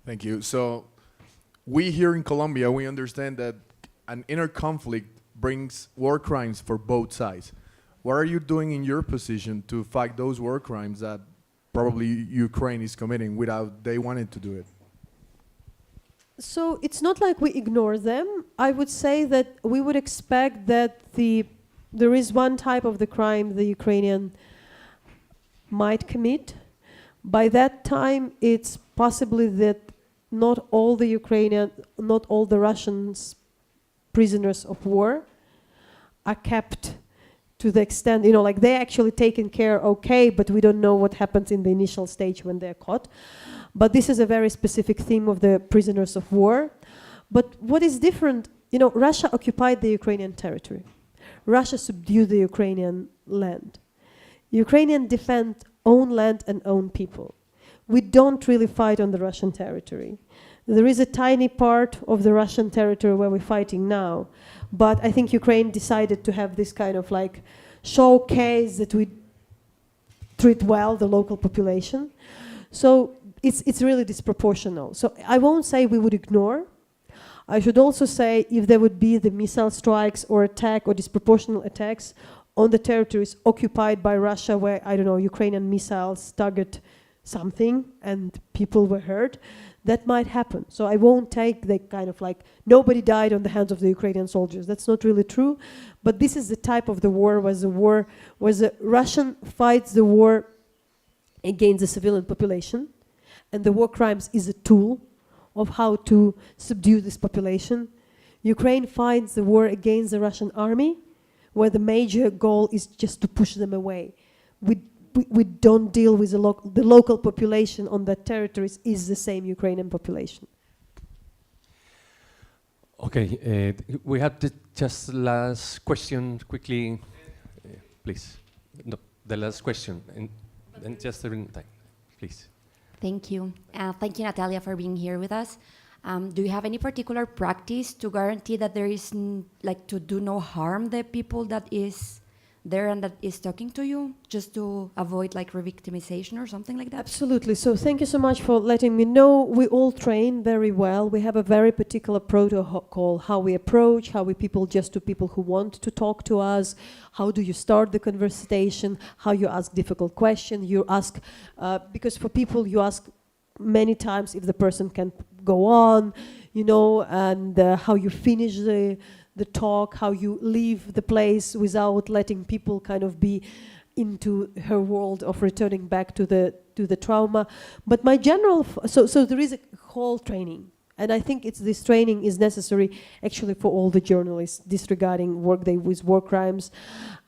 Thank you. So we here in Colombia, we understand that an inner conflict brings war crimes for both sides. What are you doing in your position to fight those war crimes that probably Ukraine is committing without they wanting to do it? So it's not like we ignore them. I would say that we would expect that there is one type of the crime the Ukrainian might commit. By that time, it's possibly that not all the Russians prisoners of war are kept to the extent, you know, like they're actually taken care okay, but we don't know what happens in the initial stage when they're caught. But this is a very specific theme of the prisoners of war. But what is different, you know, Russia occupied the Ukrainian territory. Russia subdued the Ukrainian land. Ukrainians defend own land and own people. We don't really fight on the Russian territory. There is a tiny part of the Russian territory where we're fighting now. But I think Ukraine decided to have this kind of like showcase that we treat well the local population. So it's really disproportional. So I won't say we would ignore. I should also say if there would be the missile strikes or attack or disproportional attacks on the territories occupied by Russia where, I don't know, Ukrainian missiles target something and people were hurt, that might happen. So I won't take the kind of like, nobody died on the hands of the Ukrainian soldiers. That's not really true. But this is the type of the war where the Russian fights the war against the civilian population. And the war crimes is a tool of how to subdue this population. Ukraine fights the war against the Russian army, where the major goal is just to push them away. We don't deal with the local population on that territories is the same Ukrainian population. Okay, we have just last question quickly, please. No, the last question, and just a time, please. Thank you. Thank you, Natalia, for being here with us. Do you have any particular practice to guarantee that there is, like, to do no harm the people that is there and that is talking to you, just to avoid like re-victimization or something like that? Absolutely. So thank you so much for letting me know. We all train very well. We have a very particular protocol, how we approach, how we people just to people who want to talk to us, how do you start the conversation, how you ask difficult questions, you ask, because for people you ask many times if the person can go on, you know, and how you finish the talk, how you leave the place without letting people kind of be into her world of returning back to the trauma. But my general, so there is a whole training, and I think this training is necessary actually for all the journalists disregarding workday with war crimes.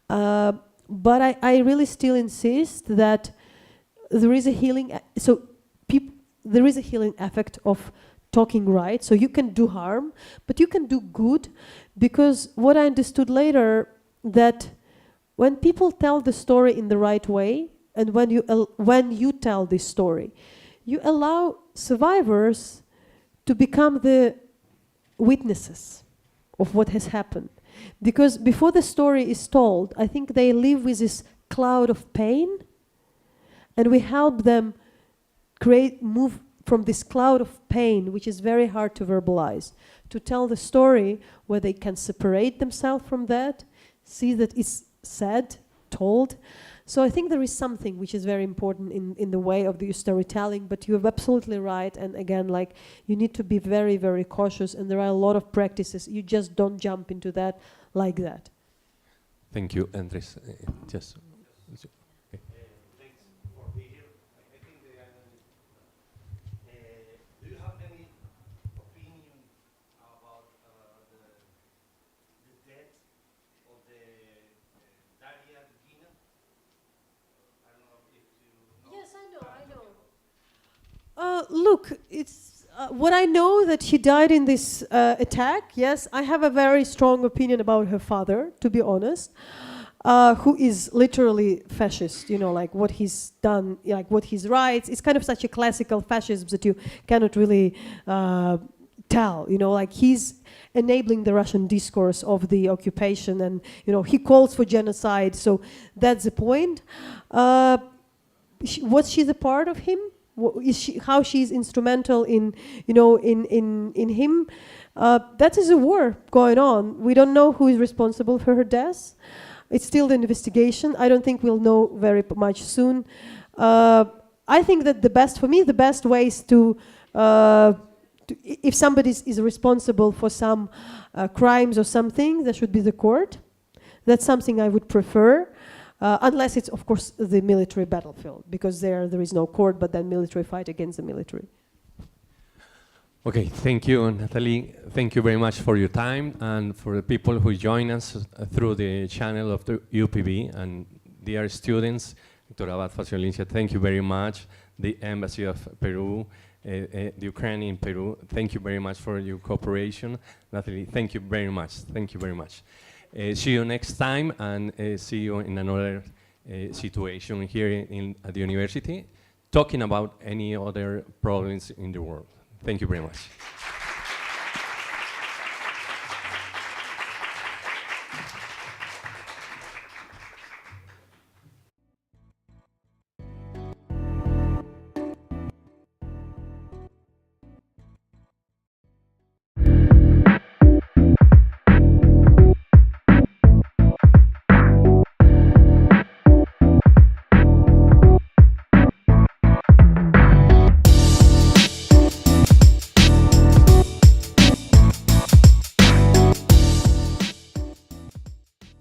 But I really still insist that there is a healing, there is a healing effect of talking right, so you can do harm, but you can do good, because what I understood later, that when people tell the story in the right way, and when you tell this story, you allow survivors to become the witnesses of what has happened. Because before the story is told, I think they live with this cloud of pain, and we help them move from this cloud of pain, which is very hard to verbalize, to tell the story where they can separate themselves from that, see that it's said, told. So I think there is something which is very important in the way of the storytelling, but you're absolutely right. And again, like, you need to be very, very cautious, and there are a lot of practices. You just don't jump into that like that. Thank you, Andres. Just. Look, it's what I know that she died in this attack. Yes, I have a very strong opinion about her father, to be honest, who is literally fascist. You know, like what he's done, like what his rights. It's kind of such a classical fascism that you cannot really tell. You know, like he's enabling the Russian discourse of the occupation, and you know he calls for genocide. So that's the point. Was she the part of him? How she's instrumental in, you know, in him. That is a war going on. We don't know who is responsible for her death. It's still the investigation. I don't think we'll know very much soon. I think that the best way is to if somebody is responsible for some crimes or something, there should be the court. That's something I would prefer. Unless it's, of course, the military battlefield, because there is no court, but then military fight against the military. Okay, thank you, Natalie. Thank you very much for your time, and for the people who join us through the channel of the UPB, and dear students, Dr. Abad Faciolincia, thank you very much. The Embassy of Peru, the Ukrainian Peru, thank you very much for your cooperation. Natalie, thank you very much. Thank you very much. See you next time, and see you in another situation here at the university, talking about any other problems in the world. Thank you very much.